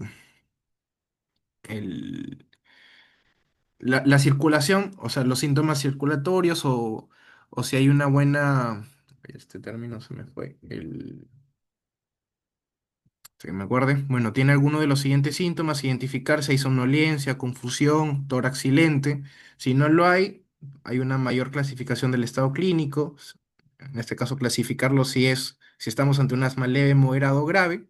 la circulación, o sea, los síntomas circulatorios o si hay una buena, este término se me fue, que me acuerde. Bueno, tiene alguno de los siguientes síntomas, identificar si hay somnolencia, confusión, tórax silente. Si no lo hay una mayor clasificación del estado clínico. En este caso, clasificarlo si estamos ante un asma leve, moderado o grave.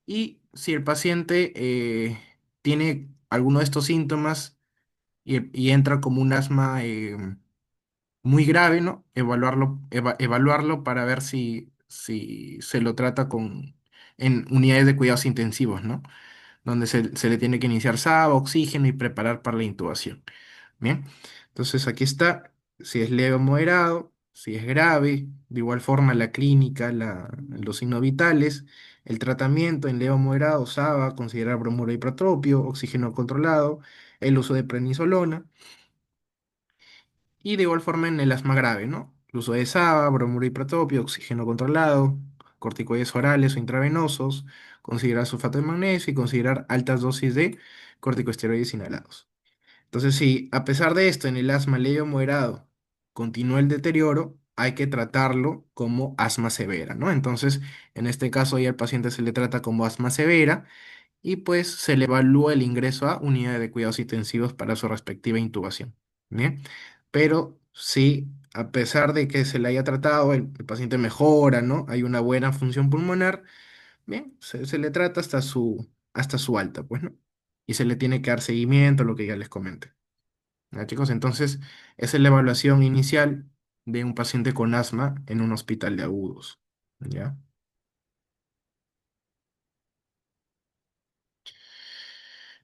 Y si el paciente tiene alguno de estos síntomas y entra como un asma muy grave, ¿no? Evaluarlo para ver si se lo trata en unidades de cuidados intensivos, ¿no? Donde se le tiene que iniciar SABA, oxígeno y preparar para la intubación. Bien, entonces aquí está, si es leve o moderado, si es grave, de igual forma la clínica, los signos vitales, el tratamiento en leve o moderado, SABA, considerar bromuro hipotropio, oxígeno controlado, el uso de prednisolona. Y de igual forma en el asma grave, ¿no? El uso de SABA, bromuro hipotropio, oxígeno controlado, corticoides orales o intravenosos, considerar sulfato de magnesio y considerar altas dosis de corticosteroides inhalados. Entonces, si a pesar de esto en el asma leve o moderado continúa el deterioro, hay que tratarlo como asma severa, ¿no? Entonces, en este caso ya al paciente se le trata como asma severa y pues se le evalúa el ingreso a unidad de cuidados intensivos para su respectiva intubación. Bien, pero si a pesar de que se le haya tratado, el paciente mejora, ¿no? Hay una buena función pulmonar, bien, se le trata hasta su alta, pues, ¿no? Y se le tiene que dar seguimiento, lo que ya les comenté. ¿Ya, chicos? Entonces, esa es la evaluación inicial de un paciente con asma en un hospital de agudos. ¿Ya?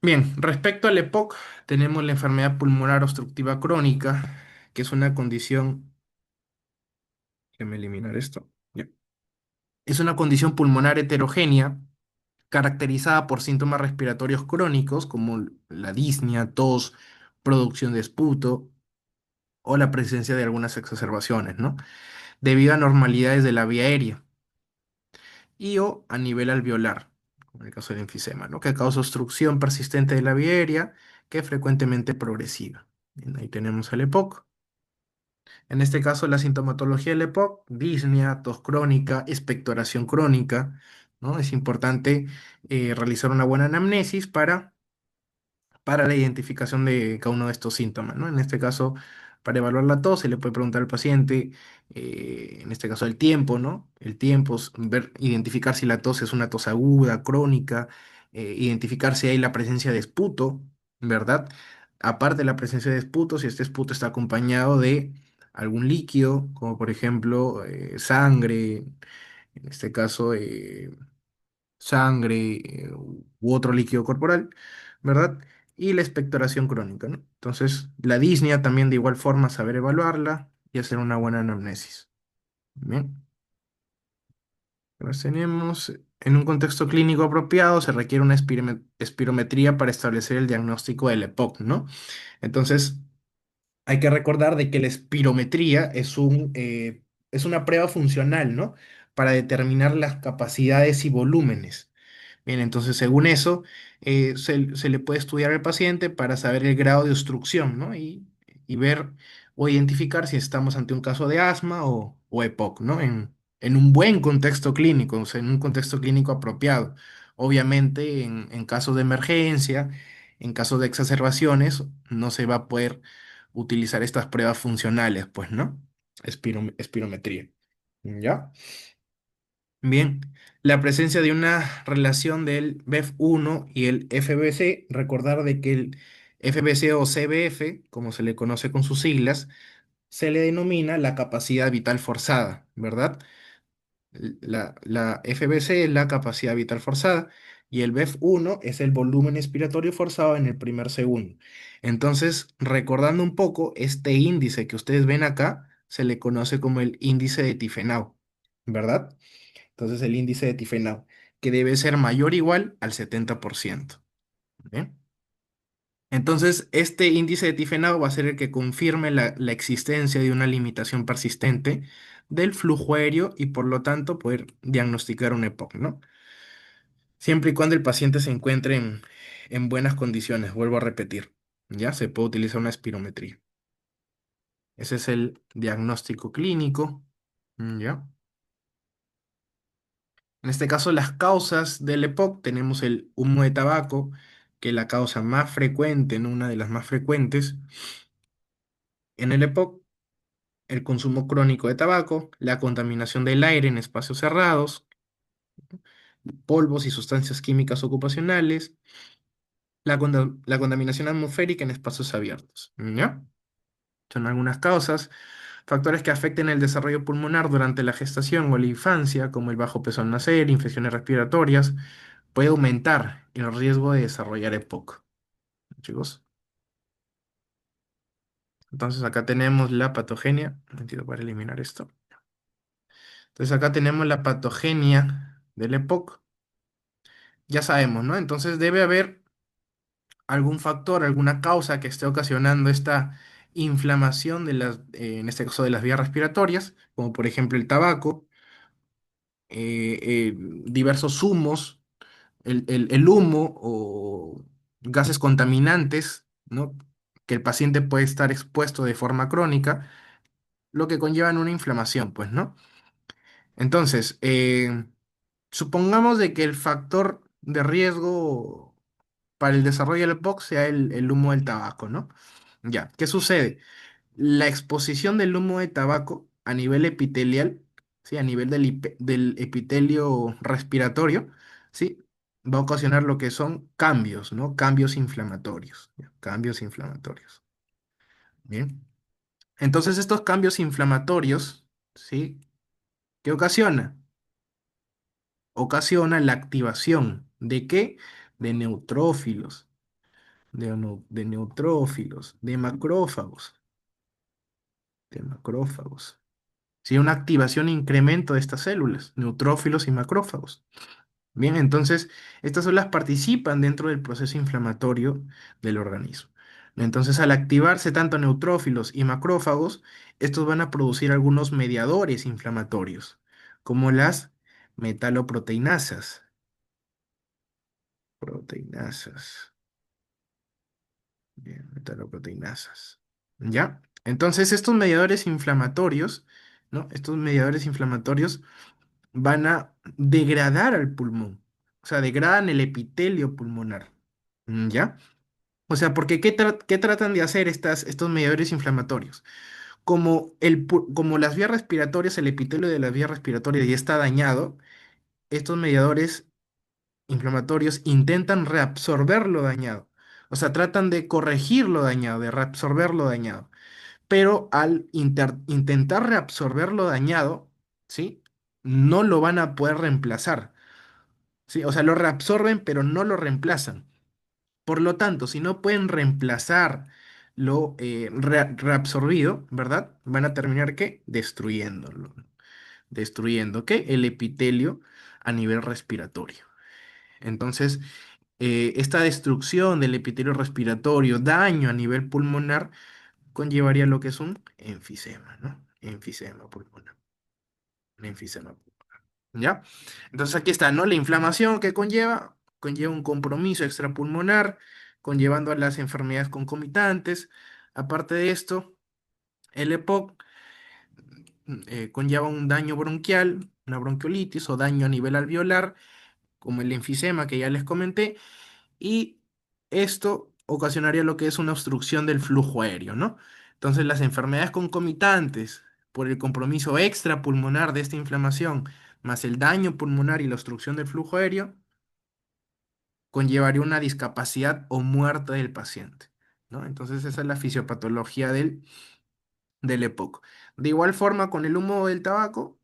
Bien, respecto al EPOC, tenemos la enfermedad pulmonar obstructiva crónica, que es una condición, déjeme eliminar esto. Ya. Es una condición pulmonar heterogénea caracterizada por síntomas respiratorios crónicos como la disnea, tos, producción de esputo o la presencia de algunas exacerbaciones, ¿no? Debido a anormalidades de la vía aérea y o a nivel alveolar, como en el caso del enfisema, ¿no? Que causa obstrucción persistente de la vía aérea que es frecuentemente progresiva. Bien, ahí tenemos el EPOC. En este caso, la sintomatología del EPOC, disnea, tos crónica, expectoración crónica, ¿no? Es importante realizar una buena anamnesis para la identificación de cada uno de estos síntomas, ¿no? En este caso, para evaluar la tos, se le puede preguntar al paciente, en este caso el tiempo, ¿no? El tiempo, ver, identificar si la tos es una tos aguda, crónica, identificar si hay la presencia de esputo, ¿verdad? Aparte de la presencia de esputo, si este esputo está acompañado de algún líquido, como por ejemplo sangre, en este caso sangre u otro líquido corporal, ¿verdad? Y la expectoración crónica, ¿no? Entonces, la disnea también de igual forma saber evaluarla y hacer una buena anamnesis. Bien, pues tenemos, en un contexto clínico apropiado se requiere una espirometría para establecer el diagnóstico del EPOC, ¿no? Entonces, hay que recordar de que la espirometría es una prueba funcional, ¿no? Para determinar las capacidades y volúmenes. Bien, entonces según eso, se le puede estudiar al paciente para saber el grado de obstrucción, ¿no? Y ver o identificar si estamos ante un caso de asma o EPOC, ¿no? En un buen contexto clínico, o sea, en un contexto clínico apropiado. Obviamente, en casos de emergencia, en casos de exacerbaciones, no se va a poder utilizar estas pruebas funcionales, pues, ¿no? Espirometría. ¿Ya? Bien, la presencia de una relación del BEF1 y el FBC, recordar de que el FBC o CBF, como se le conoce con sus siglas, se le denomina la capacidad vital forzada, ¿verdad? La FBC es la capacidad vital forzada y el BEF1 es el volumen expiratorio forzado en el primer segundo. Entonces, recordando un poco, este índice que ustedes ven acá se le conoce como el índice de Tifenau, ¿verdad? Entonces el índice de Tifenau, que debe ser mayor o igual al 70%. ¿Bien? Entonces, este índice de Tifenau va a ser el que confirme la existencia de una limitación persistente del flujo aéreo y por lo tanto poder diagnosticar un EPOC, ¿no? Siempre y cuando el paciente se encuentre en buenas condiciones, vuelvo a repetir, ya se puede utilizar una espirometría. Ese es el diagnóstico clínico, ¿ya? En este caso, las causas del EPOC, tenemos el humo de tabaco, que es la causa más frecuente, no una de las más frecuentes. En el EPOC, el consumo crónico de tabaco, la contaminación del aire en espacios cerrados, polvos y sustancias químicas ocupacionales, la contaminación atmosférica en espacios abiertos. ¿Ya? Son algunas causas. Factores que afecten el desarrollo pulmonar durante la gestación o la infancia, como el bajo peso al nacer, infecciones respiratorias, puede aumentar el riesgo de desarrollar EPOC, chicos. Entonces acá tenemos la patogenia. Un momentito para eliminar esto. Entonces acá tenemos la patogenia del EPOC. Ya sabemos, ¿no? Entonces debe haber algún factor, alguna causa que esté ocasionando esta inflamación de en este caso de las vías respiratorias, como por ejemplo el tabaco, diversos humos, el humo o gases contaminantes, ¿no? Que el paciente puede estar expuesto de forma crónica, lo que conlleva una inflamación, pues, ¿no? Entonces, supongamos de que el factor de riesgo para el desarrollo del EPOC sea el humo del tabaco, ¿no? Ya, ¿qué sucede? La exposición del humo de tabaco a nivel epitelial, ¿sí? A nivel del epitelio respiratorio, ¿sí? Va a ocasionar lo que son cambios, ¿no? Cambios inflamatorios, ¿ya? Cambios inflamatorios. Bien. Entonces, estos cambios inflamatorios, ¿sí? ¿Qué ocasiona? Ocasiona la activación ¿de qué? De neutrófilos. de neutrófilos, de macrófagos. Sí, una activación e incremento de estas células, neutrófilos y macrófagos. Bien, entonces estas células participan dentro del proceso inflamatorio del organismo. Entonces, al activarse tanto neutrófilos y macrófagos, estos van a producir algunos mediadores inflamatorios, como las metaloproteinasas. Proteinasas. Bien, metaloproteinasas. ¿Ya? Entonces, estos mediadores inflamatorios, ¿no? Estos mediadores inflamatorios van a degradar al pulmón. O sea, degradan el epitelio pulmonar. ¿Ya? O sea, porque ¿qué tratan de hacer estos mediadores inflamatorios? Como, como las vías respiratorias, el epitelio de las vías respiratorias ya está dañado, estos mediadores inflamatorios intentan reabsorber lo dañado. O sea, tratan de corregir lo dañado, de reabsorber lo dañado. Pero al intentar reabsorber lo dañado, ¿sí? No lo van a poder reemplazar. ¿Sí? O sea, lo reabsorben, pero no lo reemplazan. Por lo tanto, si no pueden reemplazar lo reabsorbido, ¿verdad? Van a terminar ¿qué? Destruyéndolo. Destruyendo ¿qué? El epitelio a nivel respiratorio. Entonces, esta destrucción del epitelio respiratorio, daño a nivel pulmonar, conllevaría lo que es un enfisema, ¿no? Enfisema pulmonar. Un enfisema pulmonar. ¿Ya? Entonces aquí está, ¿no? La inflamación que conlleva un compromiso extrapulmonar, conllevando a las enfermedades concomitantes. Aparte de esto, el EPOC conlleva un daño bronquial, una bronquiolitis o daño a nivel alveolar, como el enfisema que ya les comenté, y esto ocasionaría lo que es una obstrucción del flujo aéreo, ¿no? Entonces, las enfermedades concomitantes por el compromiso extrapulmonar de esta inflamación, más el daño pulmonar y la obstrucción del flujo aéreo, conllevaría una discapacidad o muerte del paciente, ¿no? Entonces, esa es la fisiopatología del EPOC. De igual forma, con el humo del tabaco,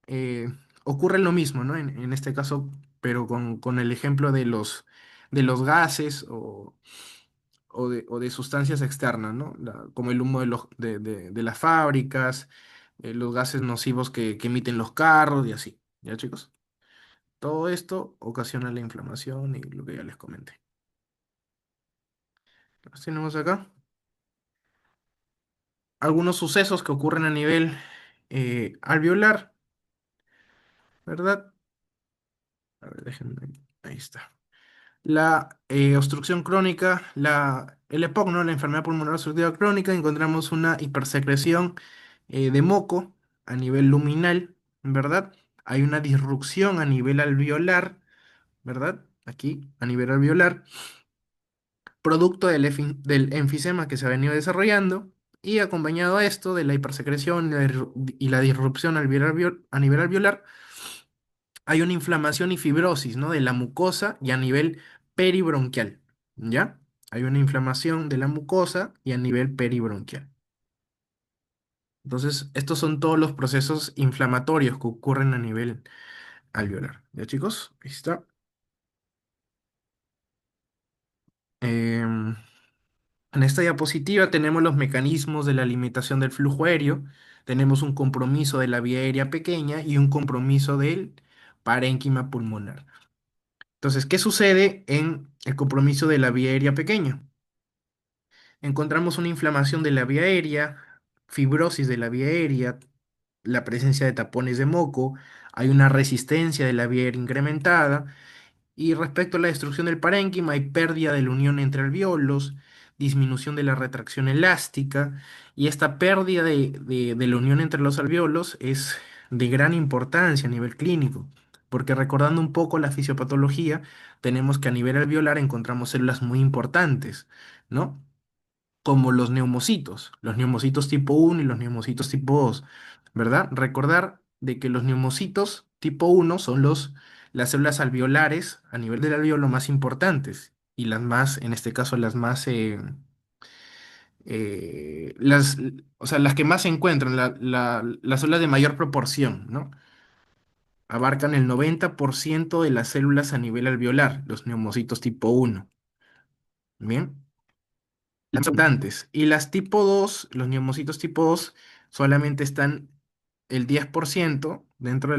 eh, ocurre lo mismo, ¿no? En este caso, pero con el ejemplo de los gases o de sustancias externas, ¿no? Como el humo de las fábricas, los gases nocivos que emiten los carros y así. ¿Ya, chicos? Todo esto ocasiona la inflamación y lo que ya les comenté. Los tenemos acá. Algunos sucesos que ocurren a nivel alveolar, ¿verdad? A ver, déjenme. Ahí está. La obstrucción crónica, el EPOC, ¿no? La enfermedad pulmonar obstructiva crónica, encontramos una hipersecreción de moco a nivel luminal, ¿verdad? Hay una disrupción a nivel alveolar, ¿verdad? Aquí, a nivel alveolar, producto del enfisema que se ha venido desarrollando y acompañado a esto de la hipersecreción y la disrupción a nivel alveolar, hay una inflamación y fibrosis, ¿no? De la mucosa y a nivel peribronquial, ¿ya? Hay una inflamación de la mucosa y a nivel peribronquial. Entonces, estos son todos los procesos inflamatorios que ocurren a nivel alveolar. ¿Ya, chicos? Ahí está. Em, en esta diapositiva tenemos los mecanismos de la limitación del flujo aéreo. Tenemos un compromiso de la vía aérea pequeña y un compromiso del parénquima pulmonar. Entonces, ¿qué sucede en el compromiso de la vía aérea pequeña? Encontramos una inflamación de la vía aérea, fibrosis de la vía aérea, la presencia de tapones de moco, hay una resistencia de la vía aérea incrementada, y respecto a la destrucción del parénquima, hay pérdida de la unión entre alvéolos, disminución de la retracción elástica, y esta pérdida de la unión entre los alvéolos es de gran importancia a nivel clínico, porque recordando un poco la fisiopatología, tenemos que a nivel alveolar encontramos células muy importantes, ¿no? Como los neumocitos tipo uno y los neumocitos tipo 2, ¿verdad? Recordar de que los neumocitos tipo uno son las células alveolares a nivel del alveolo más importantes y las más, en este caso, las más, las, o sea, las que más se encuentran, las células de mayor proporción, ¿no? Abarcan el 90% de las células a nivel alveolar, los neumocitos tipo uno. Bien. Las abundantes. Y las tipo 2 los neumocitos tipo 2 solamente están el 10% dentro de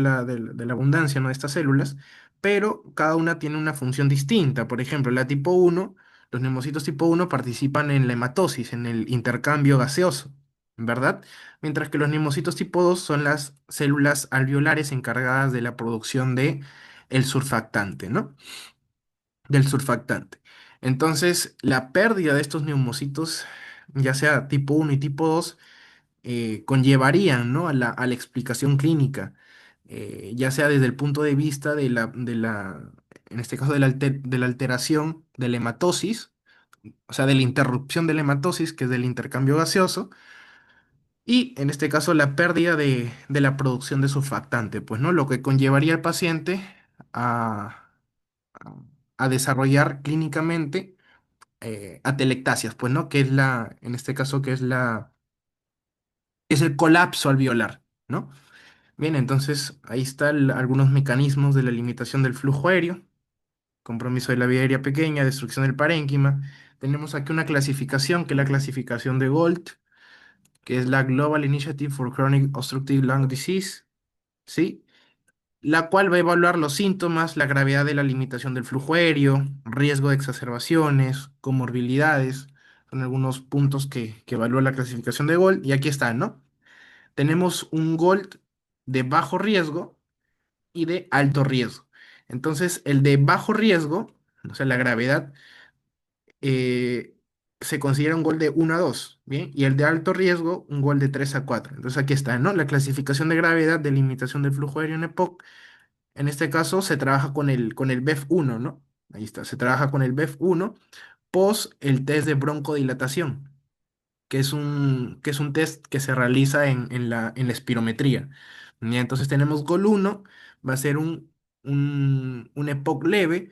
la abundancia, ¿no? De estas células, pero cada una tiene una función distinta. Por ejemplo, la tipo uno, los neumocitos tipo uno participan en la hematosis, en el intercambio gaseoso, ¿verdad? Mientras que los neumocitos tipo 2 son las células alveolares encargadas de la producción de el surfactante, ¿no? Del surfactante. Entonces, la pérdida de estos neumocitos, ya sea tipo uno y tipo 2 conllevarían, ¿no? A la explicación clínica, ya sea desde el punto de vista en este caso, de la alteración de la hematosis, o sea, de la interrupción de la hematosis, que es del intercambio gaseoso, y en este caso la pérdida de la producción de surfactante, pues, ¿no? Lo que conllevaría al paciente a, a a desarrollar clínicamente atelectasias, pues, ¿no? Que es en este caso, es el colapso alveolar, ¿no? Bien, entonces ahí están algunos mecanismos de la limitación del flujo aéreo, compromiso de la vía aérea pequeña, destrucción del parénquima. Tenemos aquí una clasificación, que es la clasificación de Gault, que es la Global Initiative for Chronic Obstructive Lung Disease, ¿sí? La cual va a evaluar los síntomas, la gravedad de la limitación del flujo aéreo, riesgo de exacerbaciones, comorbilidades. Son algunos puntos que evalúa la clasificación de Gault. Y aquí están, ¿no? Tenemos un Gault de bajo riesgo y de alto riesgo. Entonces, el de bajo riesgo, o sea, la gravedad, eh, se considera un gol de 1 a 2, ¿bien? Y el de alto riesgo, un gol de 3 a 4. Entonces, aquí está, ¿no? La clasificación de gravedad de limitación del flujo aéreo en EPOC. En este caso, se trabaja con el BEF1, ¿no? Ahí está, se trabaja con el BEF1 post el test de broncodilatación, que es un test que se realiza en la espirometría. Ya, entonces tenemos GOL 1, va a ser un EPOC leve,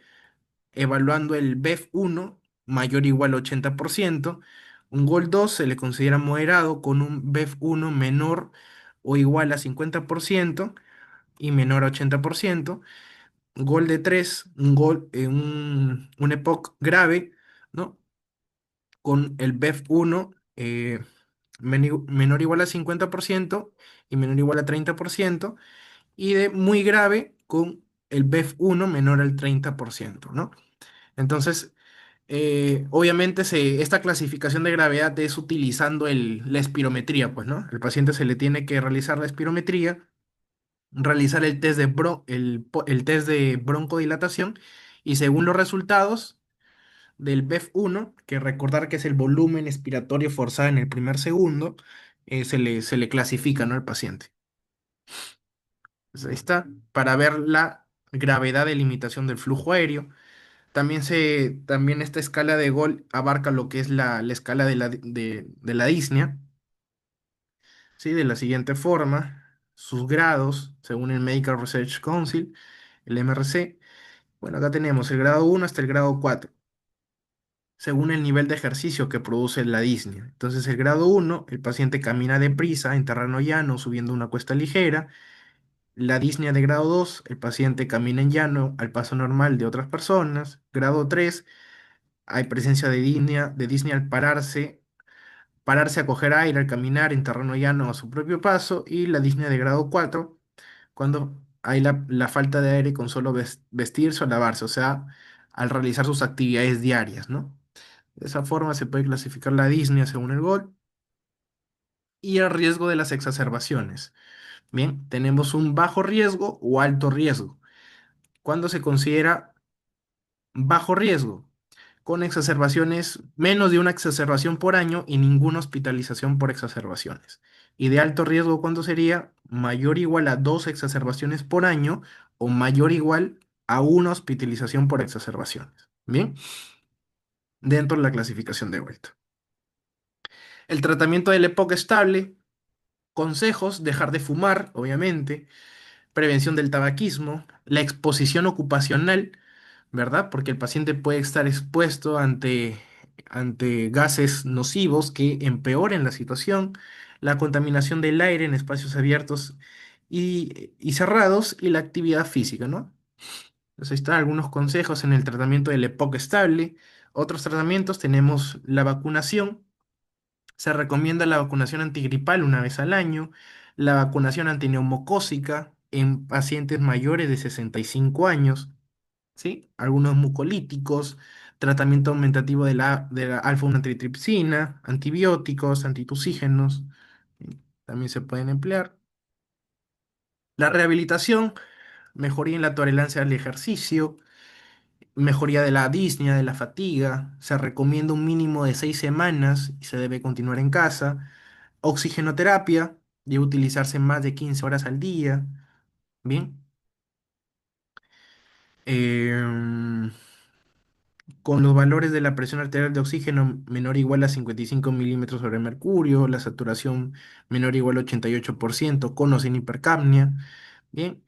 evaluando el BEF1 mayor o igual a 80%. Un GOL 2 se le considera moderado con un BEF1 menor o igual a 50% y menor a 80%. GOL 3, un EPOC grave, ¿no? Con el BEF1 menor o igual a 50% y menor o igual a 30%, y de muy grave con el BEF1 menor al 30%, ¿no? Entonces, obviamente esta clasificación de gravedad es utilizando la espirometría, pues, ¿no? El paciente se le tiene que realizar la espirometría, realizar el test de broncodilatación, y según los resultados del BEF1, que recordar que es el volumen expiratorio forzado en el primer segundo, se le clasifica, ¿no? Al paciente. Entonces, ahí está, para ver la gravedad de limitación del flujo aéreo. También esta escala de Gol abarca lo que es la escala de la disnea, ¿sí? De la siguiente forma, sus grados, según el Medical Research Council, el MRC. Bueno, acá tenemos el grado 1 hasta el grado 4, según el nivel de ejercicio que produce la disnea. Entonces, el grado 1, el paciente camina deprisa en terreno llano, subiendo una cuesta ligera. La disnea de grado 2, el paciente camina en llano al paso normal de otras personas. Grado 3, hay presencia de disnea al pararse a coger aire, al caminar en terreno llano a su propio paso. Y la disnea de grado 4, cuando hay la falta de aire con solo vestirse o lavarse, o sea, al realizar sus actividades diarias, ¿no? De esa forma se puede clasificar la disnea según el GOL y el riesgo de las exacerbaciones. Bien, tenemos un bajo riesgo o alto riesgo. ¿Cuándo se considera bajo riesgo? Con exacerbaciones, menos de una exacerbación por año y ninguna hospitalización por exacerbaciones. Y de alto riesgo, ¿cuándo sería? Mayor o igual a 2 exacerbaciones por año o mayor o igual a una hospitalización por exacerbaciones. Bien, dentro de la clasificación de vuelta. El tratamiento del EPOC estable, consejos: dejar de fumar, obviamente, prevención del tabaquismo, la exposición ocupacional, ¿verdad? Porque el paciente puede estar expuesto ante gases nocivos que empeoren la situación, la contaminación del aire en espacios abiertos y cerrados, y la actividad física, ¿no? Entonces, ahí están algunos consejos en el tratamiento del EPOC estable. Otros tratamientos tenemos la vacunación. Se recomienda la vacunación antigripal una vez al año, la vacunación antineumocócica en pacientes mayores de 65 años, ¿sí? Algunos mucolíticos, tratamiento aumentativo de la alfa-1 antitripsina, antibióticos, antitusígenos, ¿sí? También se pueden emplear. La rehabilitación, mejoría en la tolerancia al ejercicio, mejoría de la disnea, de la fatiga. Se recomienda un mínimo de 6 semanas y se debe continuar en casa. Oxigenoterapia, debe utilizarse más de 15 horas al día. Bien. Em, con los valores de la presión arterial de oxígeno menor o igual a 55 milímetros sobre mercurio, la saturación menor o igual a 88%, con o sin hipercapnia. Bien.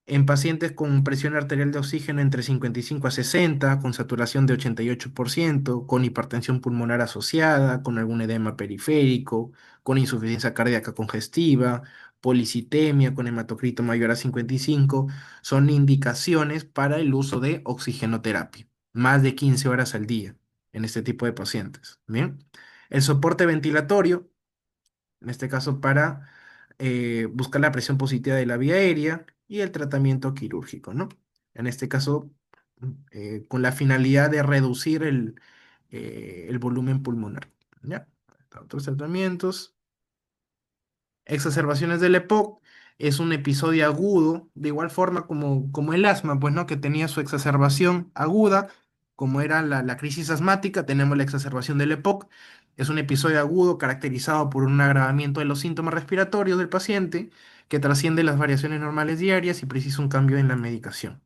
En pacientes con presión arterial de oxígeno entre 55 a 60, con saturación de 88%, con hipertensión pulmonar asociada, con algún edema periférico, con insuficiencia cardíaca congestiva, policitemia, con hematocrito mayor a 55, son indicaciones para el uso de oxigenoterapia, más de 15 horas al día en este tipo de pacientes. Bien. El soporte ventilatorio en este caso para buscar la presión positiva de la vía aérea y el tratamiento quirúrgico, ¿no? En este caso, con la finalidad de reducir el volumen pulmonar, ¿ya? Otros tratamientos. Exacerbaciones del EPOC es un episodio agudo, de igual forma como el asma, pues, ¿no? Que tenía su exacerbación aguda, como era la crisis asmática, tenemos la exacerbación del EPOC. Es un episodio agudo caracterizado por un agravamiento de los síntomas respiratorios del paciente que trasciende las variaciones normales diarias y precisa un cambio en la medicación.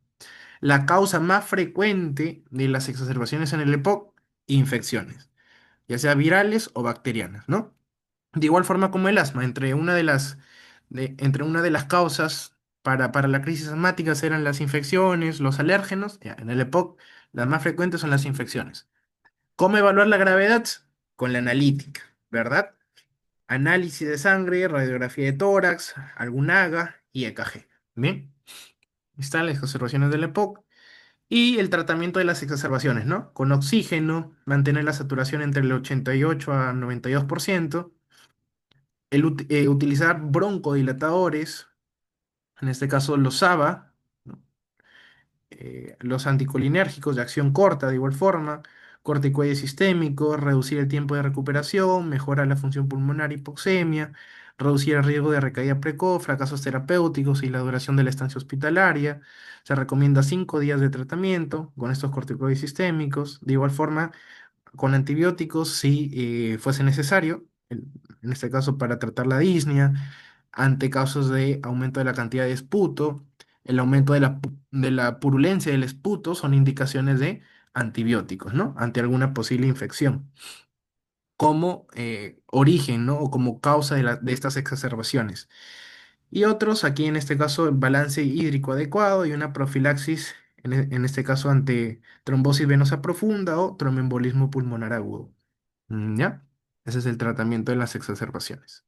La causa más frecuente de las exacerbaciones en el EPOC, infecciones, ya sea virales o bacterianas, ¿no? De igual forma como el asma, entre una de las causas para la crisis asmática eran las infecciones, los alérgenos. Ya, en el EPOC, las más frecuentes son las infecciones. ¿Cómo evaluar la gravedad? Con la analítica, ¿verdad? Análisis de sangre, radiografía de tórax, algún AGA y EKG. Bien, están las exacerbaciones del EPOC. Y el tratamiento de las exacerbaciones, ¿no? Con oxígeno, mantener la saturación entre el 88 a 92%. Utilizar broncodilatadores, en este caso los ABA, ¿no? Los anticolinérgicos de acción corta, de igual forma, corticoides sistémicos, reducir el tiempo de recuperación, mejorar la función pulmonar, hipoxemia, reducir el riesgo de recaída precoz, fracasos terapéuticos y la duración de la estancia hospitalaria. Se recomienda 5 días de tratamiento con estos corticoides sistémicos. De igual forma, con antibióticos si fuese necesario, en este caso para tratar la disnea, ante casos de aumento de la cantidad de esputo, el aumento de la purulencia del esputo son indicaciones de antibióticos, ¿no? Ante alguna posible infección, como origen, ¿no? O como causa de estas exacerbaciones. Y otros, aquí en este caso, el balance hídrico adecuado y una profilaxis, en este caso ante trombosis venosa profunda o tromboembolismo pulmonar agudo. ¿Ya? Ese es el tratamiento de las exacerbaciones.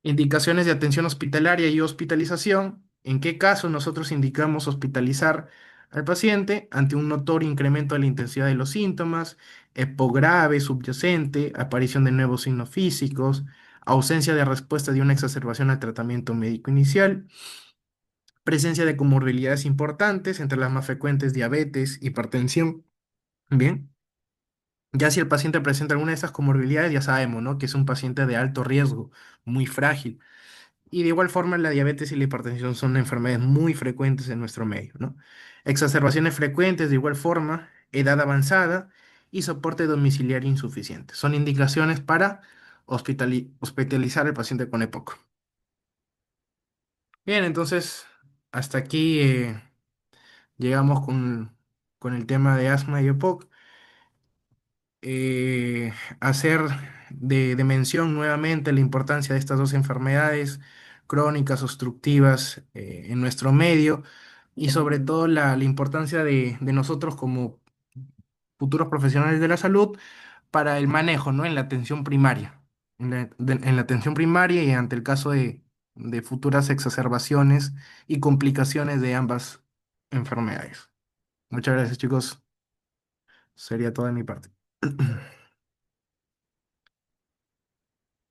Indicaciones de atención hospitalaria y hospitalización. ¿En qué caso nosotros indicamos hospitalizar al paciente ante un notorio incremento de la intensidad de los síntomas, EPO grave, subyacente, aparición de nuevos signos físicos, ausencia de respuesta de una exacerbación al tratamiento médico inicial, presencia de comorbilidades importantes, entre las más frecuentes diabetes, hipertensión? Bien. Ya si el paciente presenta alguna de estas comorbilidades, ya sabemos, ¿no? Que es un paciente de alto riesgo, muy frágil. Y de igual forma, la diabetes y la hipertensión son enfermedades muy frecuentes en nuestro medio, ¿no? Exacerbaciones frecuentes, de igual forma, edad avanzada y soporte domiciliario insuficiente. Son indicaciones para hospitalizar al paciente con EPOC. Bien, entonces, hasta aquí llegamos con el tema de asma y EPOC. Hacer de mención nuevamente la importancia de estas dos enfermedades crónicas obstructivas en nuestro medio y sobre todo la importancia de nosotros como futuros profesionales de la salud para el manejo, ¿no? En la atención primaria, en la atención primaria y ante el caso de futuras exacerbaciones y complicaciones de ambas enfermedades. Muchas gracias, chicos. Sería todo de mi parte.